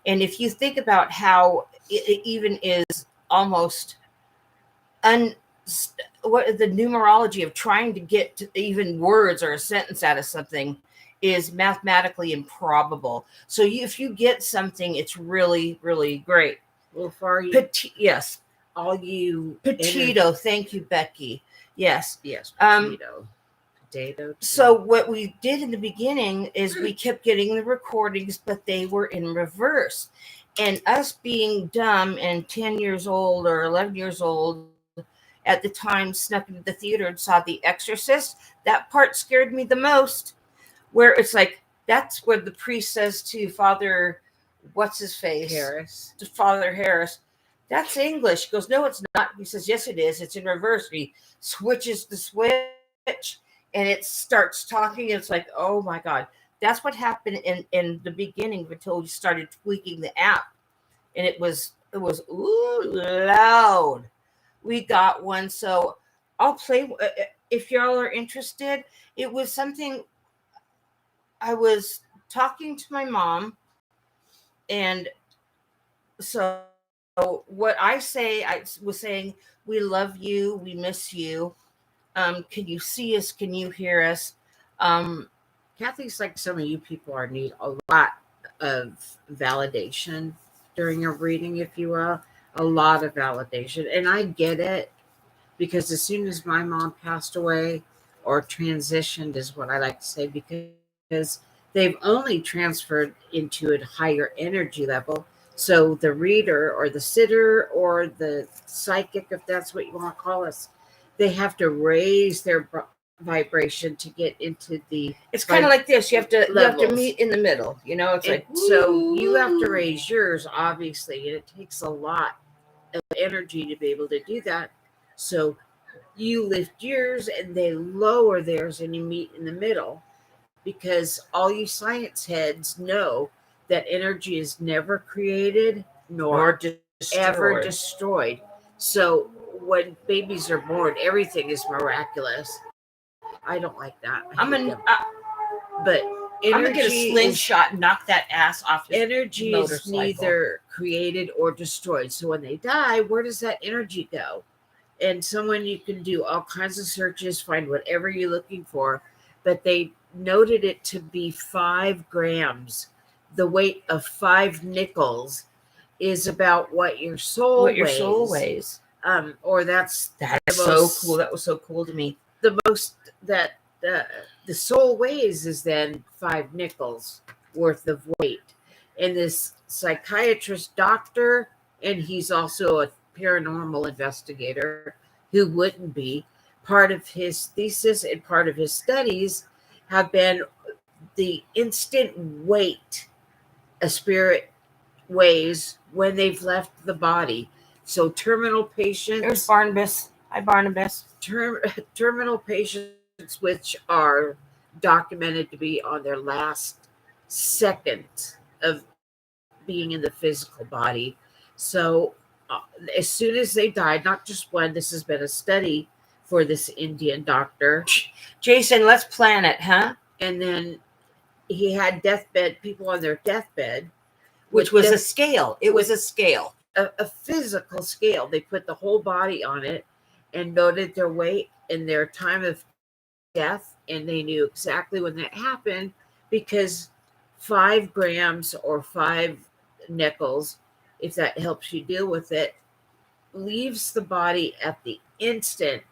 And if you think about how it even is almost what the numerology of trying to get to even words or a sentence out of something is mathematically improbable. So if you get something, it's really, really great. Well, for you, yes, all you Petito. Thank you, Becky. Yes, Potato. So what we did in the beginning is we kept getting the recordings, but they were in reverse. And us being dumb and 10 years old or 11 years old at the time, snuck into the theater and saw The Exorcist. That part scared me the most, where it's like, that's what the priest says to Father, what's his face? Harris. To Father Harris. That's English. He goes, no, it's not. He says, yes, it is. It's in reverse. He switches the switch and it starts talking. It's like, oh my God. That's what happened in the beginning until we started tweaking the app. And it was loud. We got one. So I'll play if y'all are interested. It was something I was talking to my mom, and so what I say, I was saying, we love you, we miss you. Can you see us? Can you hear us? Kathy's like some of you people are need a lot of validation during a reading, if you will. A lot of validation. And I get it because as soon as my mom passed away or transitioned, is what I like to say, because they've only transferred into a higher energy level. So the reader or the sitter or the psychic, if that's what you want to call us, they have to raise their vibration to get into the It's kind of like this. You have to levels. meet in the middle. You know, it's like so you have to raise yours, obviously, and it takes a lot of energy to be able to do that. So you lift yours and they lower theirs and you meet in the middle, because all you science heads know that energy is never created nor ever destroyed. So when babies are born, everything is miraculous. I don't like that. But I'm gonna get a slingshot and knock that ass off. Energy is neither created or destroyed. So when they die, where does that energy go? And someone, you can do all kinds of searches, find whatever you're looking for, but they noted it to be 5 grams. The weight of 5 nickels is about what your soul weighs. Or that's so cool. That was so cool to me. The most that the soul weighs is then 5 nickels worth of weight. And this psychiatrist doctor, and he's also a paranormal investigator, who wouldn't be, part of his thesis and part of his studies have been the instant weight a spirit weighs when they've left the body. So terminal patients. There's Barnabas. Hi, Barnabas. Terminal patients, which are documented to be on their last second of being in the physical body. So as soon as they died, not just one, this has been a study for this Indian doctor. Jason, let's plan it, huh? And then he had people on their deathbed. Which was a scale. It was a scale. A physical scale. They put the whole body on it and noted their weight and their time of death. And they knew exactly when that happened, because 5 grams or 5 nickels, if that helps you deal with it, leaves the body at the instant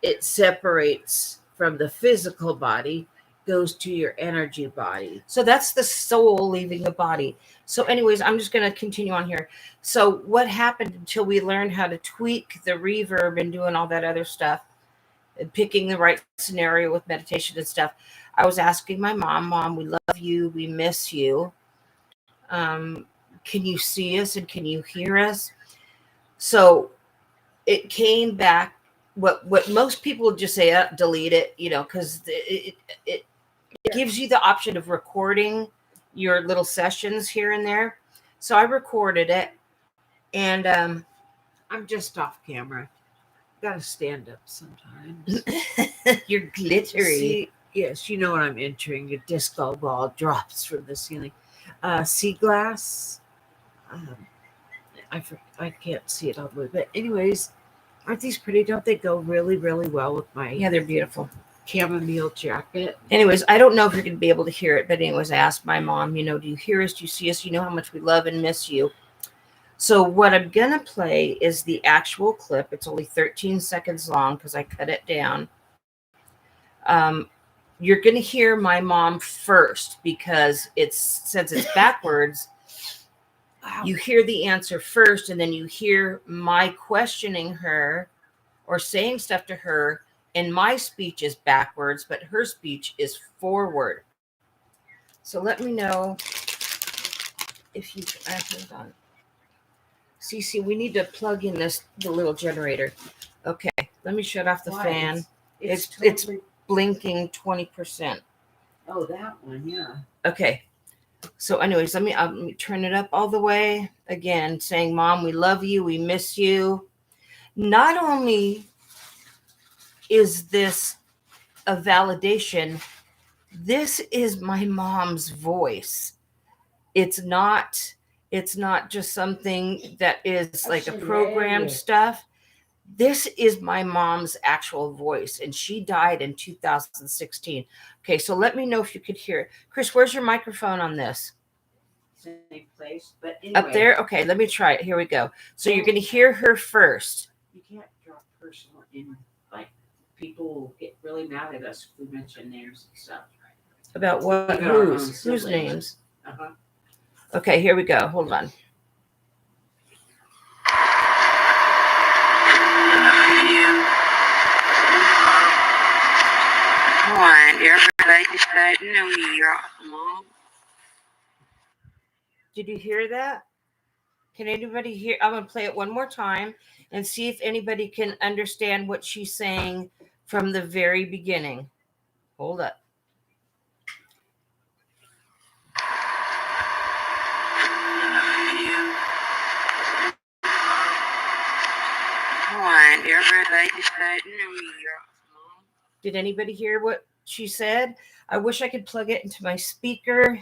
it separates from the physical body, goes to your energy body. So that's the soul leaving the body. So anyways, I'm just going to continue on here. So what happened until we learned how to tweak the reverb and doing all that other stuff, and picking the right scenario with meditation and stuff? I was asking my mom, we love you, we miss you. Can you see us and can you hear us? So it came back. What most people just say, delete it, because it gives you the option of recording your little sessions here and there. So I recorded it, and I'm just off camera. Gotta stand up sometimes. You're glittery. See, yes, you know what I'm entering. A disco ball drops from the ceiling. Sea glass. I can't see it all the way, but anyways, aren't these pretty? Don't they go really, really well with my? Yeah, they're beautiful. Chamomile jacket. Anyways, I don't know if you're going to be able to hear it, but anyways, I asked my mom, do you hear us? Do you see us? You know how much we love and miss you. So what I'm going to play is the actual clip. It's only 13 seconds long because I cut it down. You're going to hear my mom first because since it's backwards, you hear the answer first, and then you hear my questioning her or saying stuff to her. And my speech is backwards, but her speech is forward. So let me know if you hold on. Cece, we need to plug in the little generator. Okay, let me shut off the fan. It's blinking 20%. Oh, that one, yeah. Okay. So anyways, let me turn it up all the way. Again, saying, Mom, we love you. We miss you. Not only is this a validation, this is my mom's voice. It's not It's not just something that is like a programmed stuff. This is my mom's actual voice, and she died in 2016. Okay, so let me know if you could hear it. Chris, where's your microphone on this? Same place, but anyway, Up there? Okay, let me try it. Here we go. So you're going to hear her first. You can't drop personal in, like, people will get really mad at us if we mention names and stuff. About what? Even our own Whose siblings. names? Uh-huh. Okay, here we go. Hold on. Did you hear that? Can anybody hear? I'm going to play it one more time and see if anybody can understand what she's saying from the very beginning. Hold up. Did anybody hear what she said? I wish I could plug it into my speaker,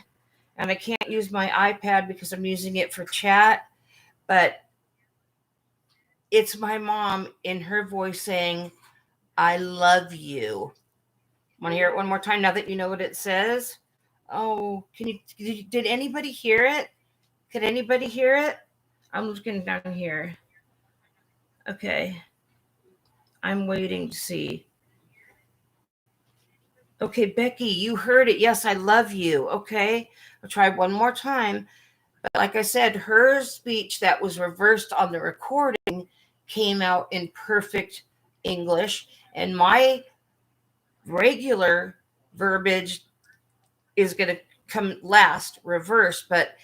and I can't use my iPad because I'm using it for chat, but it's my mom in her voice saying, I love you. Want to hear it one more time now that you know what it says? Oh, did anybody hear it? Could anybody hear it? I'm looking down here. Okay. I'm waiting to see. Okay, Becky, you heard it. Yes, I love you. Okay. I'll try one more time. But like I said, her speech that was reversed on the recording came out in perfect English, and my regular verbiage is going to come last, reverse. But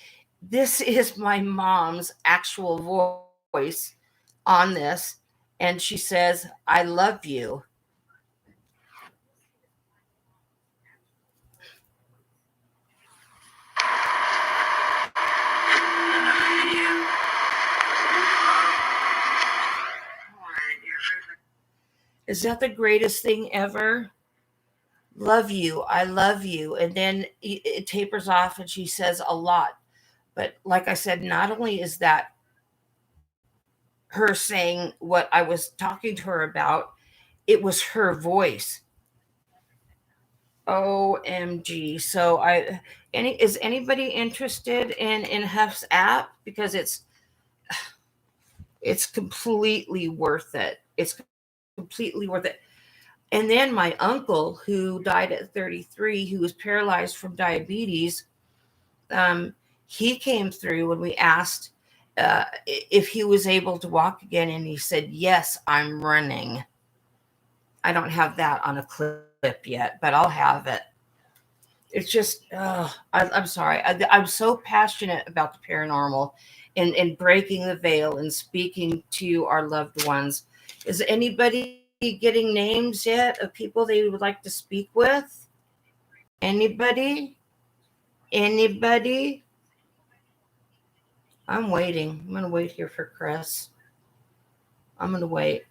this is my mom's actual voice on this, and she says, I love you. Is that the greatest thing ever? Love you. I love you. And then it tapers off and she says a lot. But like I said, not only is that her saying what I was talking to her about, it was her voice. OMG. So is anybody interested in Huff's app? Because it's completely worth it. It's completely worth it. And then my uncle, who died at 33, who was paralyzed from diabetes, he came through when we asked if he was able to walk again, and he said, yes, I'm running. I don't have that on a clip yet, but I'll have it. It's just, I'm sorry. I'm so passionate about the paranormal and breaking the veil and speaking to our loved ones. Is anybody getting names yet of people they would like to speak with? Anybody? Anybody? I'm waiting. I'm going to wait here for Chris. I'm going to wait.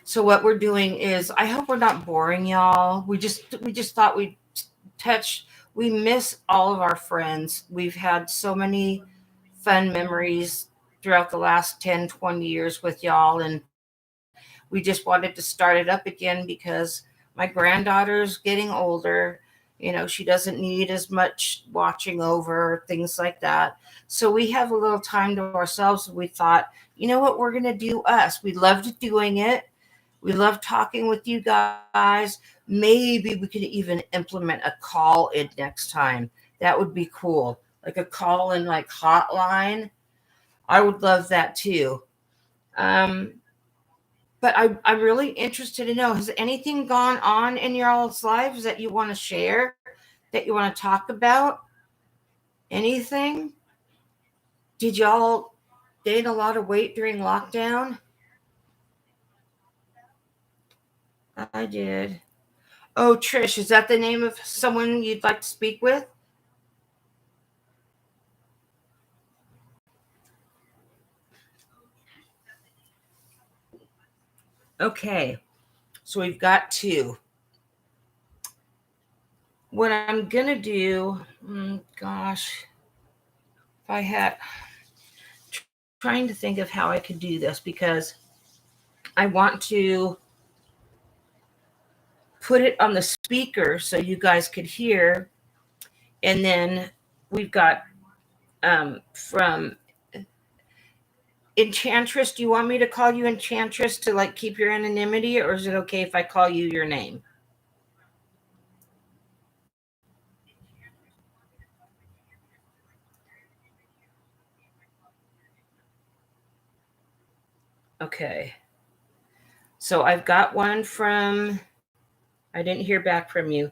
So what we're doing is, I hope we're not boring y'all. We just thought we'd touch. We miss all of our friends. We've had so many fun memories throughout the last 10, 20 years with y'all. And we just wanted to start it up again because my granddaughter's getting older. You know, she doesn't need as much watching over, things like that. So we have a little time to ourselves. We thought, you know what, we're going to do us. We loved doing it. We love talking with you guys. Maybe we could even implement a call in next time. That would be cool. Like a call in like hotline. I would love that too. But I'm really interested to know, has anything gone on in your all's lives that you want to share, that you want to talk about? Anything? Did y'all gain a lot of weight during lockdown? I did. Oh, Trish, is that the name of someone you'd like to speak with? Okay, so we've got two. What I'm going to do, gosh, if I had trying to think of how I could do this, because I want to put it on the speaker so you guys could hear. And then we've got from Enchantress. Do you want me to call you Enchantress to like keep your anonymity, or is it okay if I call you your name? Okay. So I've got one from, I didn't hear back from you.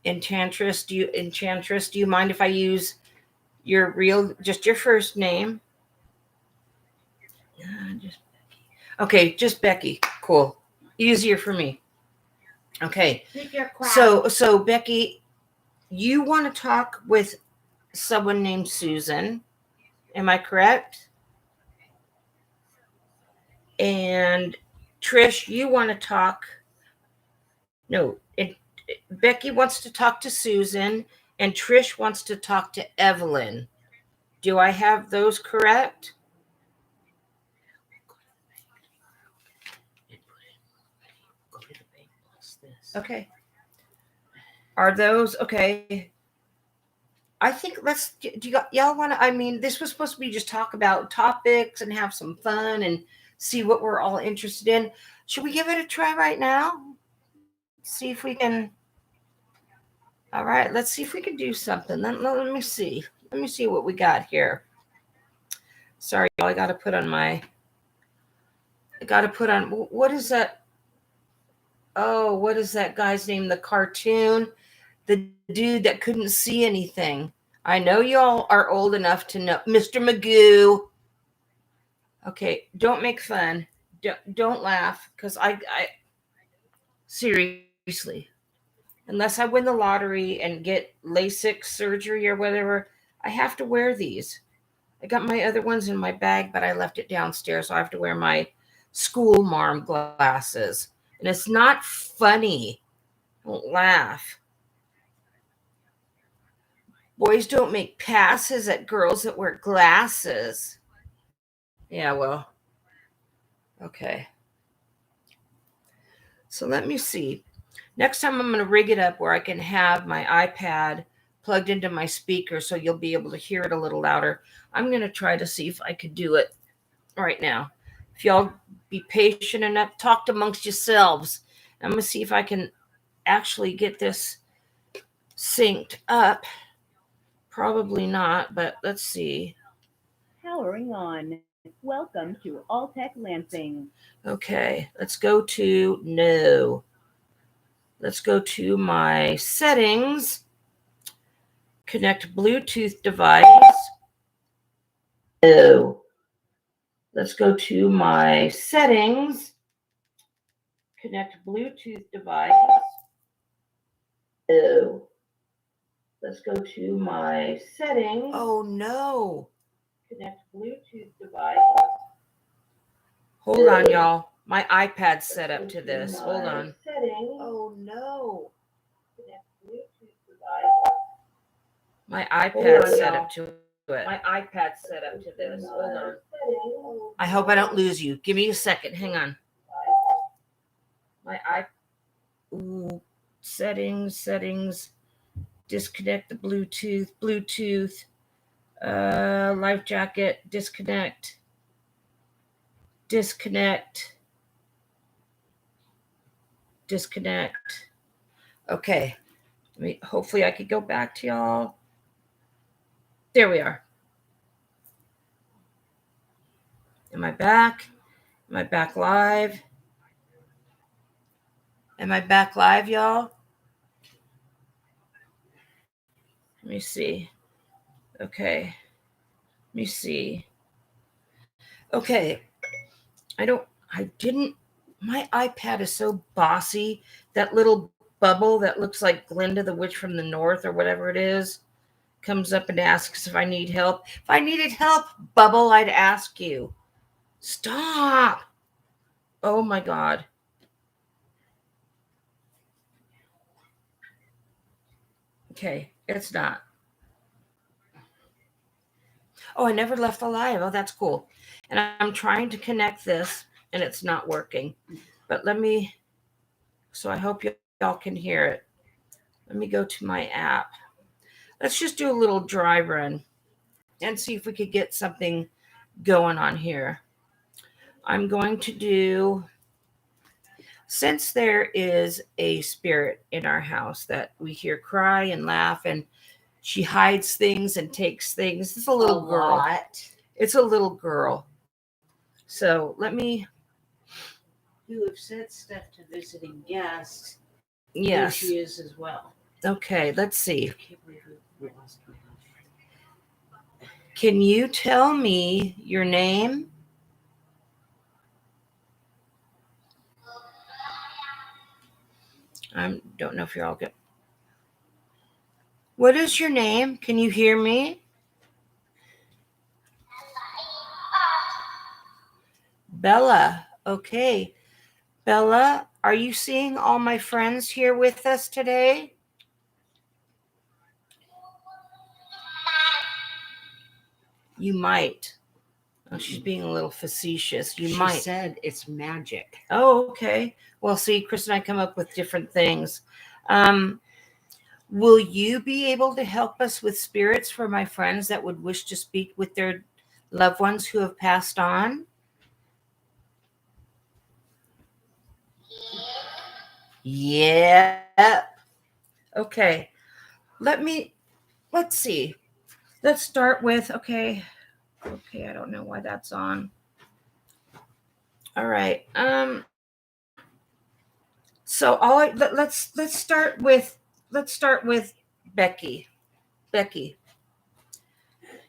Enchantress, do you mind if I use your real, just your first name? Okay, just Becky. Cool. Easier for me. Okay. So Becky, you want to talk with someone named Susan. Am I correct? And Trish, you want to talk. No, Becky wants to talk to Susan, and Trish wants to talk to Evelyn. Do I have those correct? Okay. Are those okay? I think let's do y'all want to, I mean, this was supposed to be just talk about topics and have some fun and see what we're all interested in. Should we give it a try right now? See if we can. All right, let's see if we can do something. Let me see. Let me see what we got here. Sorry, I got to put on what is that? Oh, what is that guy's name? The cartoon, the dude that couldn't see anything. I know y'all are old enough to know Mr. Magoo. Okay, don't make fun. Don't laugh, because I seriously, unless I win the lottery and get LASIK surgery or whatever, I have to wear these. I got my other ones in my bag, but I left it downstairs, so I have to wear my school marm glasses. And it's not funny. Don't laugh. Boys don't make passes at girls that wear glasses. Yeah, well, okay. So let me see. Next time I'm going to rig it up where I can have my iPad plugged into my speaker so you'll be able to hear it a little louder. I'm going to try to see if I could do it right now. If y'all be patient enough, talk amongst yourselves. I'm going to see if I can actually get this synced up. Probably not, but let's see. Powering on. Welcome to Alltech Lansing. Okay, let's go to no. Let's go to my settings. Connect Bluetooth device. No. Let's go to my settings. Connect Bluetooth device. No. Let's go to my settings. Oh no. Connect Bluetooth device. Hold on, y'all. My iPad's set up to this. Hold on. Settings. Oh no. Connect Bluetooth device. My iPad's set up to it. My iPad's set up to this. Hold on. I hope I don't lose you. Give me a second. Hang on. My settings. Disconnect the Bluetooth. Life jacket. Disconnect. Okay. Hopefully I could go back to y'all. There we are. Am I back? Am I back live? Am I back live, y'all? Let me see. Okay. Let me see. Okay. My iPad is so bossy. That little bubble that looks like Glinda the Witch from the North or whatever it is comes up and asks if I need help. If I needed help, Bubble, I'd ask you. Stop. Oh my God. Okay, it's not. Oh, I never left the live. Oh, that's cool. And I'm trying to connect this and it's not working. But so I hope y'all can hear it. Let me go to my app. Let's just do a little dry run and see if we could get something going on here. I'm going to do, since there is a spirit in our house that we hear cry and laugh, and she hides things and takes things. It's a little girl. It's a little girl. So let me. You have said stuff to visiting guests. Yes. Here she is as well. Okay, let's see. I can't believe we lost my house. Can you tell me your name? I don't know if you're all good. What is your name? Can you hear me? Bella. Okay. Bella, are you seeing all my friends here with us today? You might. Oh, she's being a little facetious. She said it's magic. Oh, okay. Well, see, Chris and I come up with different things. Will you be able to help us with spirits for my friends that would wish to speak with their loved ones who have passed on? Yeah. Okay. Let's see. Let's start with, okay, I don't know why that's on. All right. So let's start with Becky. Becky,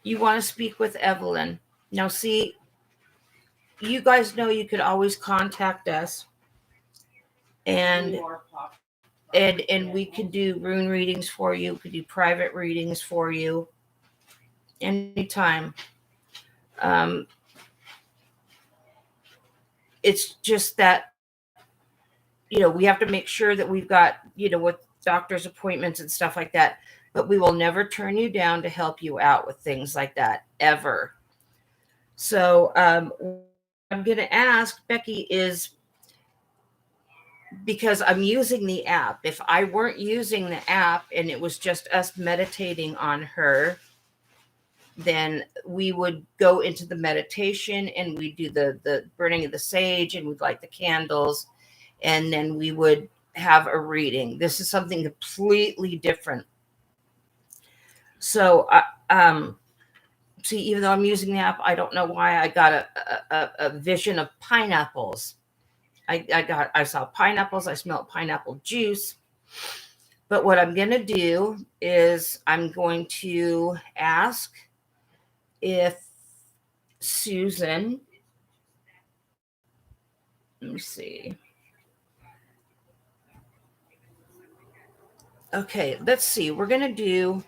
you want to speak with Evelyn. Now see, you guys know you could always contact us and we could do rune readings for you. We could do private readings for you anytime. It's just that, we have to make sure that we've got, with doctor's appointments and stuff like that, but we will never turn you down to help you out with things like that, ever. So I'm going to ask Becky is, because I'm using the app. If I weren't using the app and it was just us meditating on her, then we would go into the meditation and we do the burning of the sage and we'd light the candles and then we would have a reading. This is something completely different. So, see, even though I'm using the app, I don't know why I got a vision of pineapples. I saw pineapples. I smelled pineapple juice. But what I'm going to do is I'm going to ask if Susan, let me see. Okay, let's see. We're going to do,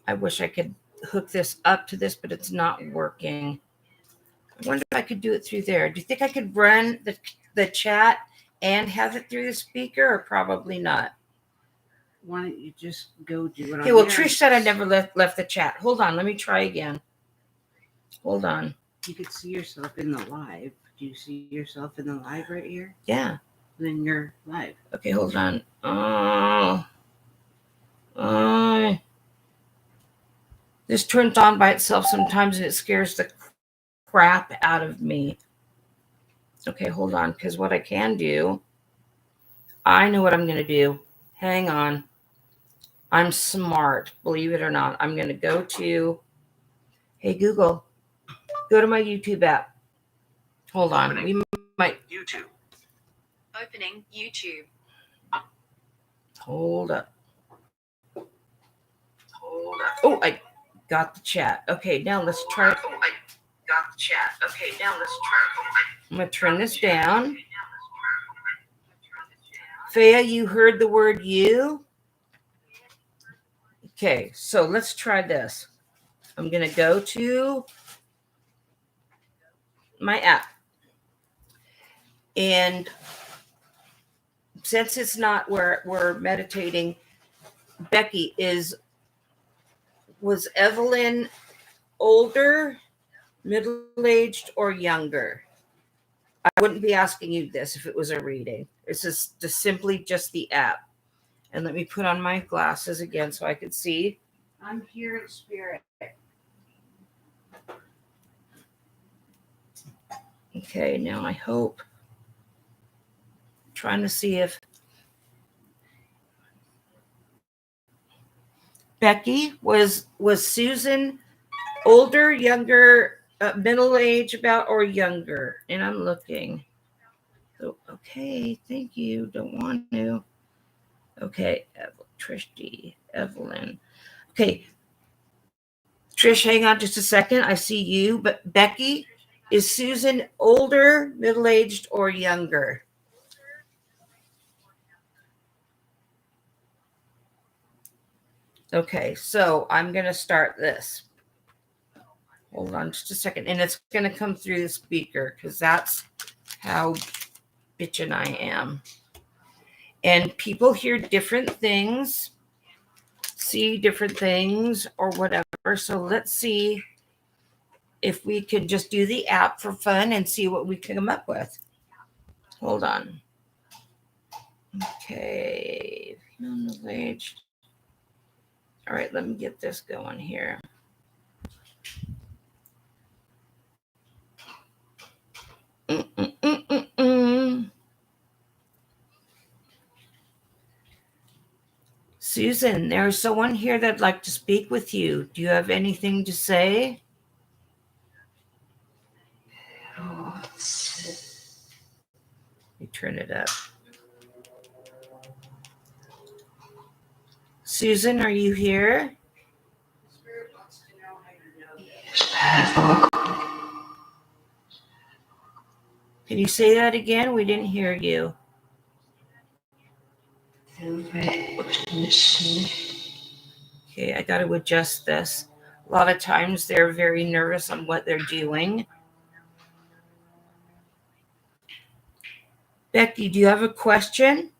I wish I could hook this up to this, but it's not working. I wonder if I could do it through there. Do you think I could run the chat and have it through the speaker, or probably not? Why don't you just go do it on Okay, well, there? Trish said I never left the chat. Hold on, let me try again. Hold on. You could see yourself in the live. Do you see yourself in the live right here? Yeah. Then you're live. Okay, hold on. This turns on by itself sometimes and it scares the crap out of me. Okay, hold on, because what I can do, I know what I'm going to do. Hang on. I'm smart, believe it or not. I'm going to go to, hey, Google, go to my YouTube app. Hold on. We might. YouTube. Opening YouTube. Hold up. Oh, I got the chat. Okay, now let's try. Oh, I got the chat. Okay, now let's try. I'm going to turn this down. Faya, you heard the word you? Okay, so let's try this. I'm going to go to my app. And since it's not where we're meditating, Becky is Was Evelyn older, middle-aged, or younger? I wouldn't be asking you this if it was a reading. It's just simply just the app. And let me put on my glasses again so I can see. I'm here in spirit. Okay, now I hope. Trying to see if Becky was Susan older, younger, middle age about, or younger? And I'm looking. So, okay, thank you. Don't want to. Okay, Trish D, Evelyn. Okay, Trish, hang on just a second. I see you, but Becky, is Susan older, middle aged, or younger? Okay, so I'm going to start this. Hold on just a second. And it's going to come through the speaker because that's how bitchin' I am. And people hear different things, see different things, or whatever. So let's see if we could just do the app for fun and see what we can come up with. Hold on. Okay. Middle-aged. All right, let me get this going here. Susan, there's someone here that'd like to speak with you. Do you have anything to say? Let me turn it up. Susan, are you here? Can you say that again? We didn't hear you. Okay, I got to adjust this. A lot of times they're very nervous on what they're doing. Becky, do you have a question?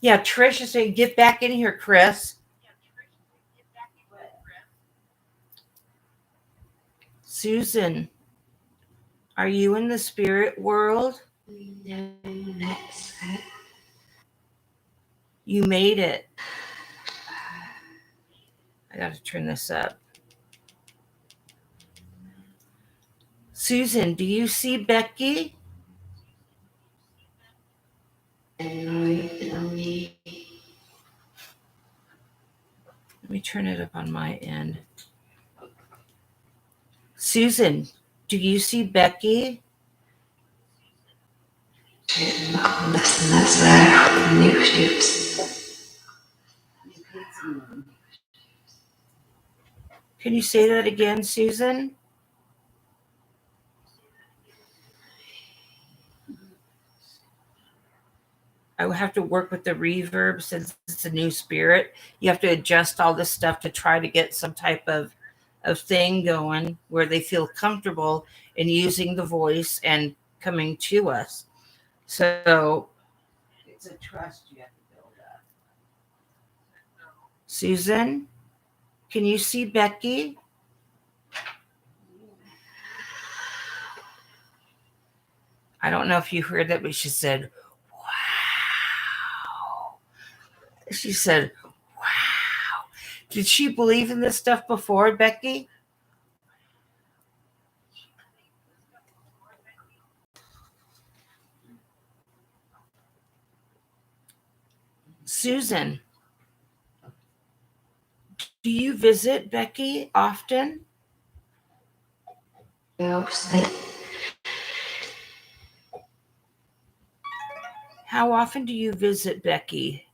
Yeah, Trish is saying, get back in here, Chris. Susan, are you in the spirit world? You made it. I got to turn this up. Susan, do you see Becky? Let me turn it up on my end. Susan, do you see Becky? Can you say that again, Susan? I would have to work with the reverb since it's a new spirit. You have to adjust all this stuff to try to get some type of thing going where they feel comfortable in using the voice and coming to us. So it's a trust you have to build up. Susan, can you see Becky? I don't know if you heard that, but she said, wow. She said, wow. Did she believe in this stuff before, Becky? Susan, do you visit Becky often? How often do you visit Becky?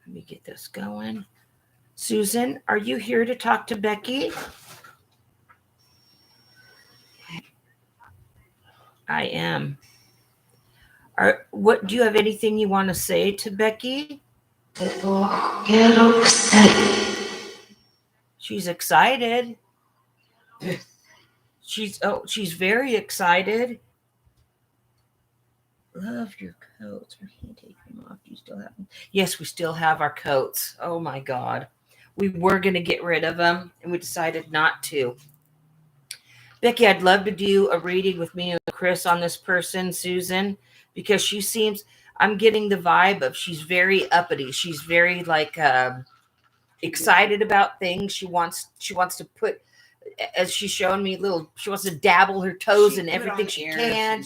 Let me get this going. Susan, are you here to talk to Becky? I am. What do you have anything you want to say to Becky? She's excited. She's very excited. Love your coats. We can't take them off. Do you still have them? Yes, we still have our coats. Oh my God. We were going to get rid of them and we decided not to. Becky, I'd love to do a reading with me and Chris on this person, Susan, because she seems, I'm getting the vibe of she's very uppity. She's very like excited about things. She wants to put, as she's showing me she wants to dabble her toes in everything she can.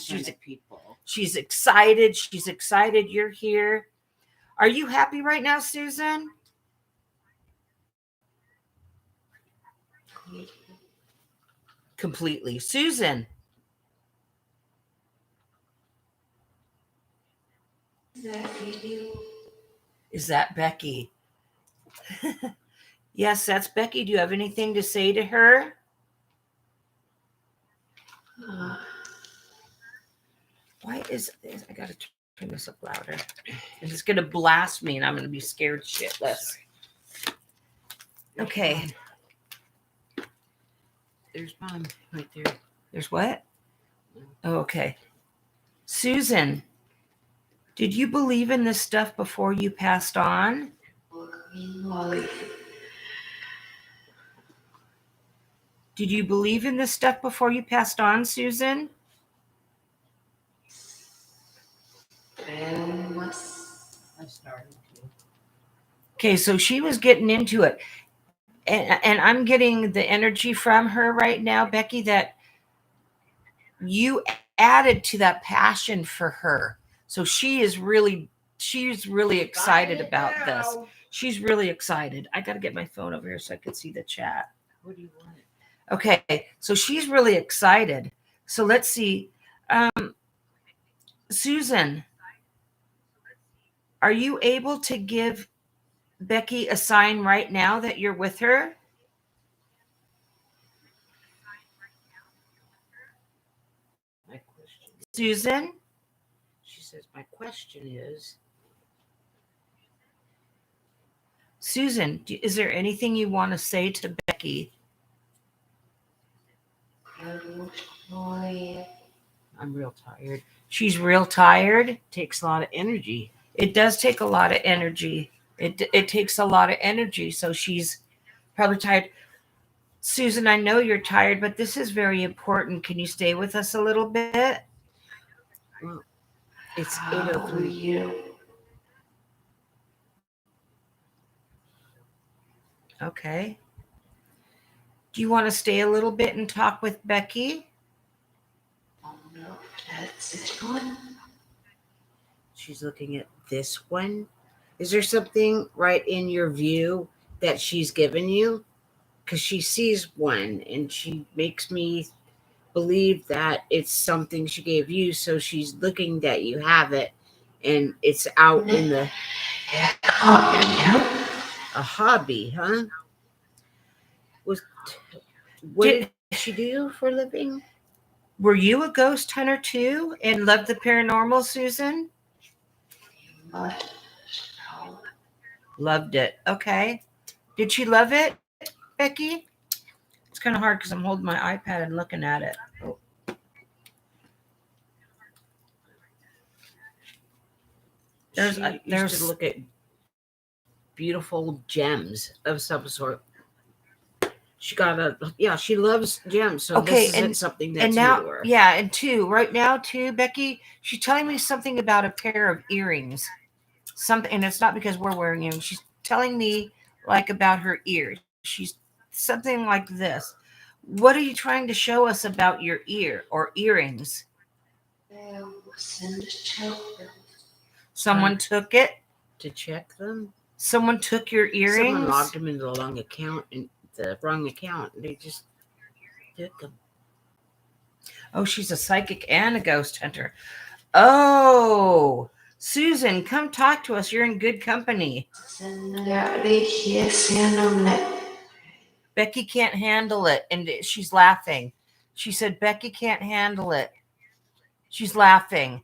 She's excited. She's excited you're here. Are you happy right now, Susan? Completely. Susan. Is that Becky? Yes, that's Becky. Do you have anything to say to her? Why is this? I gotta turn this up louder. It's gonna blast me and I'm gonna be scared shitless. Okay. There's mom right there. There's what? Oh, okay. Susan, did you believe in this stuff before you passed on? Did you believe in this stuff before you passed on, Susan? I started to. Okay, so she was getting into it. And I'm getting the energy from her right now, Becky, that you added to that passion for her. So she's really excited about this. She's really excited. I got to get my phone over here so I can see the chat. What do you want? Okay, so she's really excited. So let's see. Susan, are you able to give Becky a sign right now that you're with her? My question. Susan? She says, my question is. Susan, is there anything you want to say to Becky? I'm real tired. She's real tired. Takes a lot of energy. It does take a lot of energy. It takes a lot of energy. So she's probably tired. Susan, I know you're tired, but this is very important. Can you stay with us a little bit? Well, it's 8:03. Okay. Do you want to stay a little bit and talk with Becky? She's looking at this one. Is there something right in your view that she's given you? Because she sees one and she makes me believe that it's something she gave you. So she's looking that you have it and it's out in the a hobby, huh? What did she do for a living? Were you a ghost hunter too and loved the paranormal, Susan? Loved it. Okay. Did she love it, Becky? It's kind of hard because I'm holding my iPad and looking at it. Oh. There's to look at beautiful gems of some sort. She loves gems. So Okay, this isn't something that's and now, new to her. yeah, and right now, Becky, she's telling me something about a pair of earrings. Something, and it's not because we're wearing earrings. She's telling me like about her ears. She's something like this. What are you trying to show us about your ear or earrings? Someone took it To check them. Someone took your earrings. Someone logged them into the wrong account, and they just took them. Oh, she's a psychic and a ghost hunter. Oh, Susan, come talk to us. You're in good company. Becky can't handle it, and she's laughing. She said Becky can't handle it. She's laughing.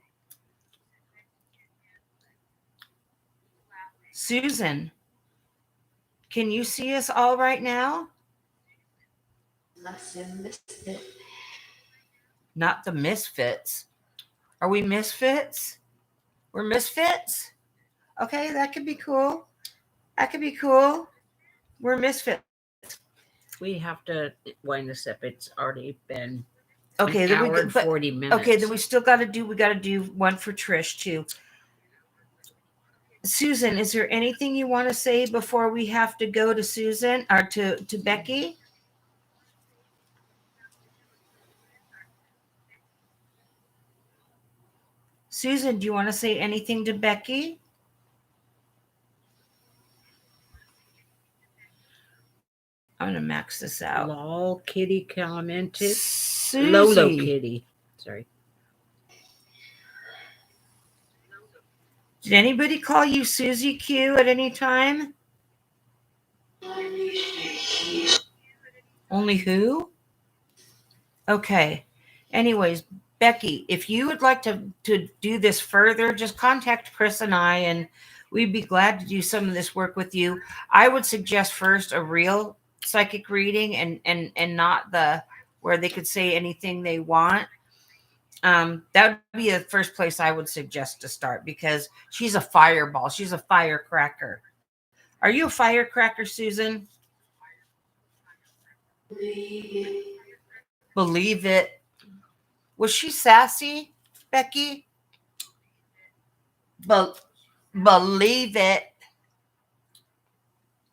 Susan, can you see us all right now? Not the misfits. Are we misfits? We're misfits? Okay, that could be cool. That could be cool. We're misfits. We have to wind this up. It's already been Okay, an then hour and 40 minutes. okay, then we still got to do one for Trish too. Susan, is there anything you want to say before we have to go to Susan or to Becky? Susan, do you want to say anything to Becky? I'm gonna max this out. Lol Kitty commented. Susie. Lolo Kitty. Sorry. Did anybody call you Susie Q at any time? Only who? Okay. Anyways, Becky, if you would like to do this further, just contact Chris and I, and we'd be glad to do some of this work with you. I would suggest first a real psychic reading and not the where they could say anything they want. That would be the first place I would suggest to start, because she's a fireball. She's a firecracker. Are you a firecracker, Susan? Believe it. Was she sassy, Becky? Believe it.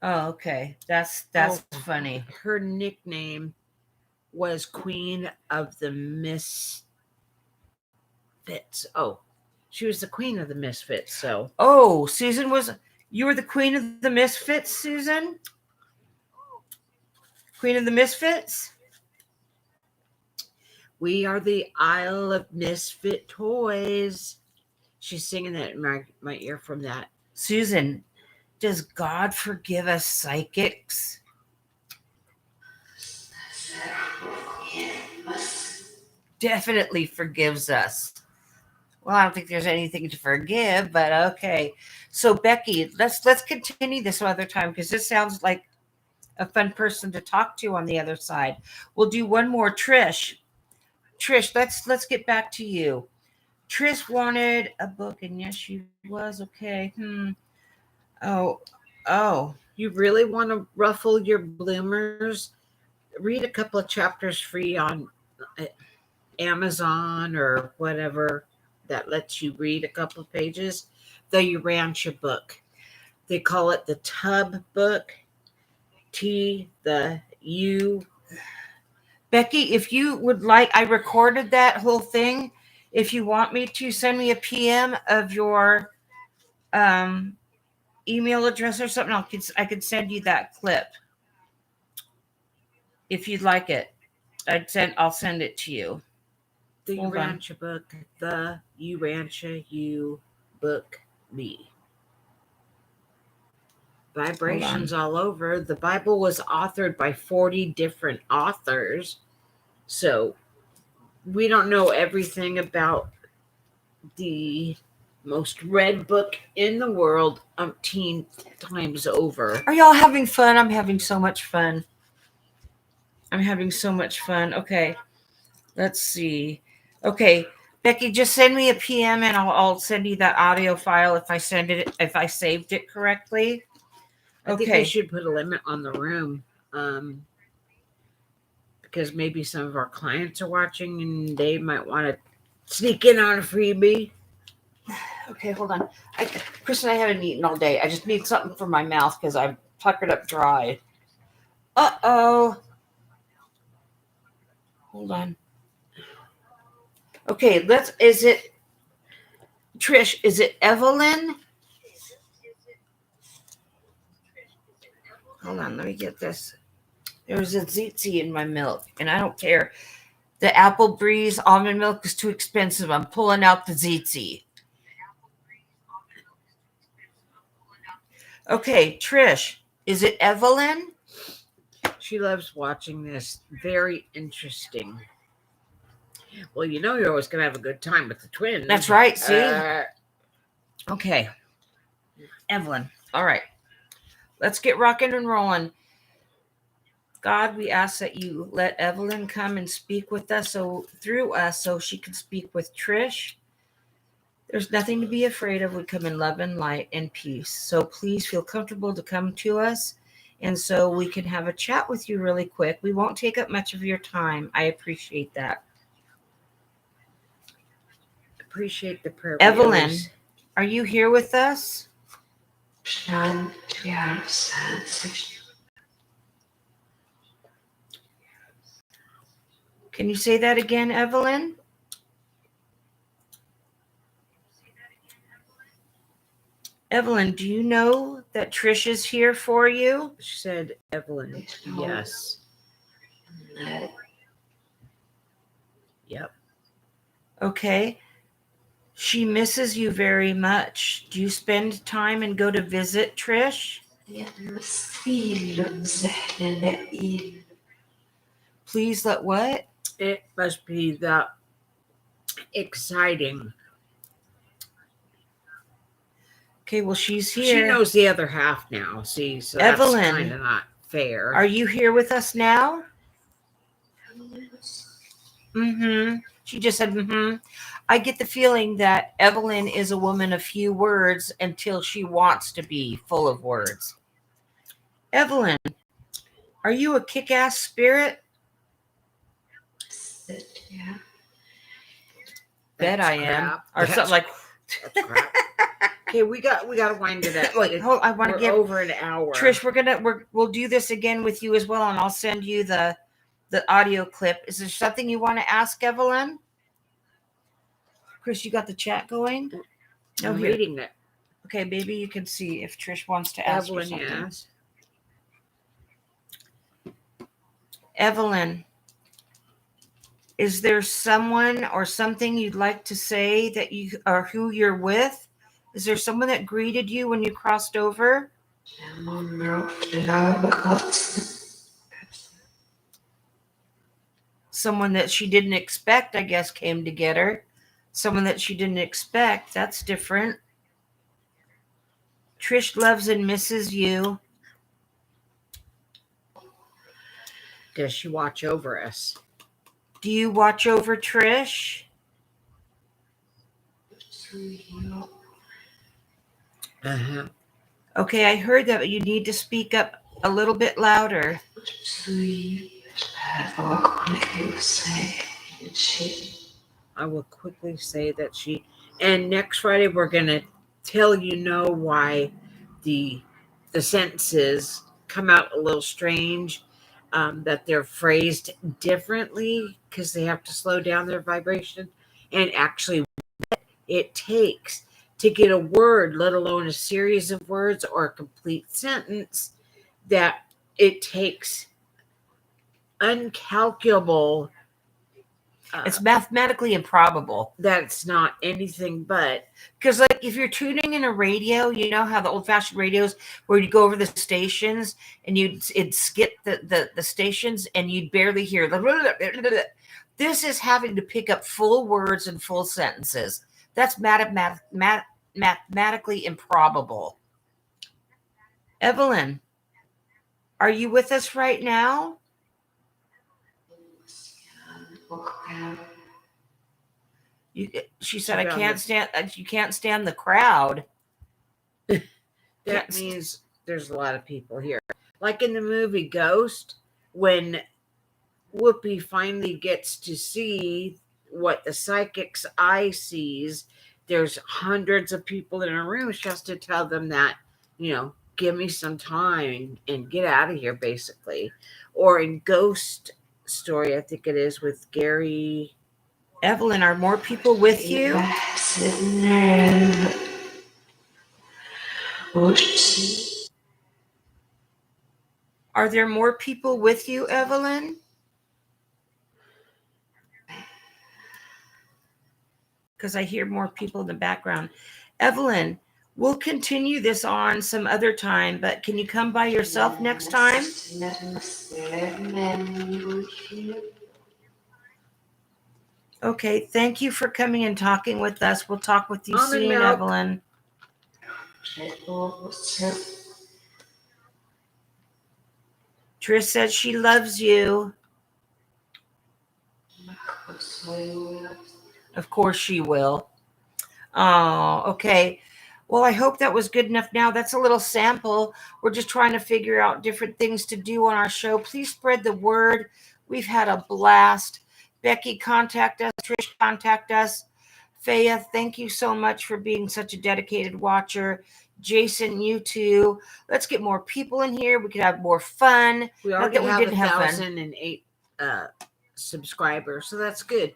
Oh, okay. That's funny. Her nickname was Queen of the Misfits. Oh, she was the Queen of the Misfits. So, oh, Susan you were the Queen of the Misfits, Susan? Queen of the Misfits? we are the Isle of Misfit Toys. She's singing that in my ear from that. Susan, does God forgive us psychics? Definitely forgives us. Well, I don't think there's anything to forgive, but okay. So Becky, let's continue this other time, because this sounds like a fun person to talk to on the other side. We'll do one more. Trish, let's get back to you. Trish wanted a book, and yes, she was. Okay. Oh, You really want to ruffle your bloomers? Read a couple of chapters free on Amazon or whatever that lets you read a couple of pages. The Urantia book. They call it the Tub book. The U. Becky, if you would like, I recorded that whole thing. If you want me to, send me a PM of your email address or something, I could send you that clip. If you'd like it, I'll send it to you. The Hold on. Urantia book. The Urantia U book me. Vibrations all over. The Bible was authored by 40 different authors. So we don't know everything about the most read book in the world umpteen times over. Are y'all having fun? I'm having so much fun. Okay. Let's see. Okay. Becky, just send me a PM and I'll send you that audio file if I saved it correctly. I think we should put a limit on the room. Because maybe some of our clients are watching and they might want to sneak in on a freebie. Okay, hold on. Chris and I haven't eaten all day. I just need something for my mouth because I'm puckered up dry. Uh-oh. Hold on. Okay, Trish, is it Evelyn? Hold on, let me get this. There's a ziti in my milk, and I don't care. The Apple Breeze almond milk is too expensive. I'm pulling out the ziti. Okay, Trish, is it Evelyn? She loves watching this. Very interesting. Well, you know you're always going to have a good time with the twins. That's right, see? Okay. Evelyn. All right. Let's get rocking and rolling. God, we ask that you let Evelyn come and speak with us, so through us, so she can speak with Trish. There's nothing to be afraid of. We come in love and light and peace. So please feel comfortable to come to us, and so we can have a chat with you really quick. We won't take up much of your time. I appreciate that. Appreciate the prayer. Evelyn, are you here with us? Can you say that again, Evelyn? Evelyn, do you know that Trish is here for you? She said, Evelyn, yes. Yep. Okay. She misses you very much. Do you spend time and go to visit Trish? Please let what? It must be that exciting. Okay, well, she's here. She knows the other half now. See, so Evelyn, that's kind of not fair. Are you here with us now? Mm-hmm. She just said, mm-hmm. I get the feeling that Evelyn is a woman of few words until she wants to be full of words. Evelyn, are you a kick-ass spirit? Yeah. Bet I am. Crap. Or something like. That's crap. Okay, we got to wind it up. Wait, hold, I want to We're give over an hour. Trish. We'll do this again with you as well, and I'll send you the audio clip. Is there something you want to ask Evelyn? Chris, you got the chat going? No, I'm here. reading it. Okay, maybe you can see if Trish wants to ask Evelyn, you something. yes. Evelyn, is there someone or something you'd like to say that you or who you're with? Is there someone that greeted you when you crossed over? Someone that she didn't expect, I guess, came to get her. Someone that she didn't expect. That's different. Trish loves and misses you. Does she watch over us? Do you watch over Trish? Uh-huh. Okay, I heard that, but you need to speak up a little bit louder. I will quickly say that she. And next Friday we're gonna tell you know why the sentences come out a little strange, that they're phrased differently because they have to slow down their vibration, and actually what it takes to get a word, let alone a series of words or a complete sentence, that it takes uncalculable. It's mathematically improbable. That's not anything but. Because, like, if you're tuning in a radio, you know how the old-fashioned radios where you go over the stations and it'd skip the stations and you'd barely hear the. This is having to pick up full words and full sentences. That's mathematically improbable. Evelyn, are you with us right now? She said, "I can't stand. You can't stand the crowd." That means there's a lot of people here. Like in the movie Ghost, when Whoopi finally gets to see what the psychic's eye sees, there's hundreds of people in a room. She has to tell them that, give me some time and get out of here, basically. Or in Ghost Story, I think it is, with Gary. Evelyn, are more people with you? Are there more people with you, Evelyn? Because I hear more people in the background. Evelyn, we'll continue this on some other time, but can you come by yourself next time? Okay, thank you for coming and talking with us. We'll talk with you soon, Evelyn. Trish says she loves you. Of course she will. Oh, okay. Well, I hope that was good enough now. That's a little sample. We're just trying to figure out different things to do on our show. Please spread the word. We've had a blast. Becky, contact us. Trish, contact us. Faya, thank you so much for being such a dedicated watcher. Jason, you too. Let's get more people in here. We could have more fun. We Not already that we have didn't have fun. 1,008 subscribers, so that's good.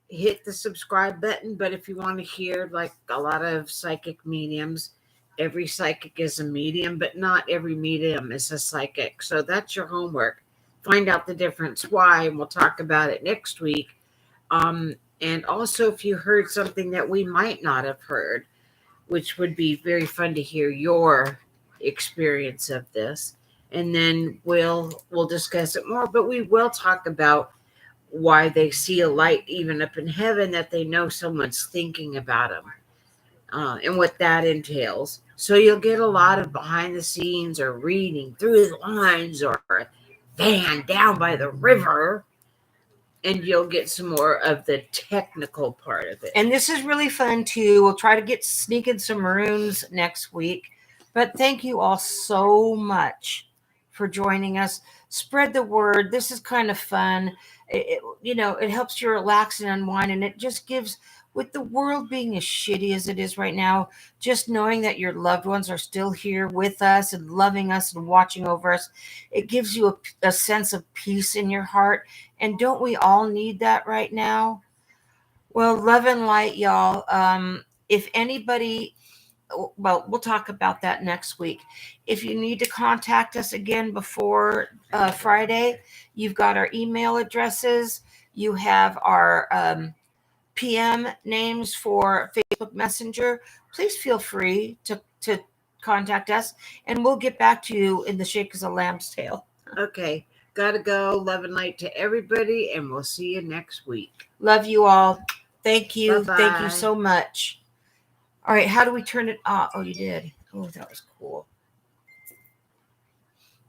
Hit the subscribe button. But if you want to hear like a lot of psychic mediums, every psychic is a medium, but not every medium is a psychic. So that's your homework. Find out the difference why, and we'll talk about it next week. And also, if you heard something that we might not have heard, which would be very fun to hear your experience of this, and then we'll discuss it more. But we will talk about why they see a light even up in heaven, that they know someone's thinking about them, and what that entails. So you'll get a lot of behind the scenes, or reading through the lines, or a van down by the river, and you'll get some more of the technical part of it. And this is really fun too. We'll try to sneak in some maroons next week. But thank you all so much for joining us. Spread the word. This is kind of fun. It helps you relax and unwind, and it just gives, with the world being as shitty as it is right now, just knowing that your loved ones are still here with us and loving us and watching over us, it gives you a sense of peace in your heart. And don't we all need that right now? Well, love and light, y'all. If anybody, well, we'll talk about that next week. If you need to contact us again before Friday, you've got our email addresses. You have our PM names for Facebook Messenger. Please feel free to contact us, and we'll get back to you in the shape of a lamb's tail. Okay, gotta go. Love and light to everybody, and we'll see you next week. Love you all. Thank you. Bye-bye. Thank you so much. All right, how do we turn it off? Oh, you did. Oh, that was cool.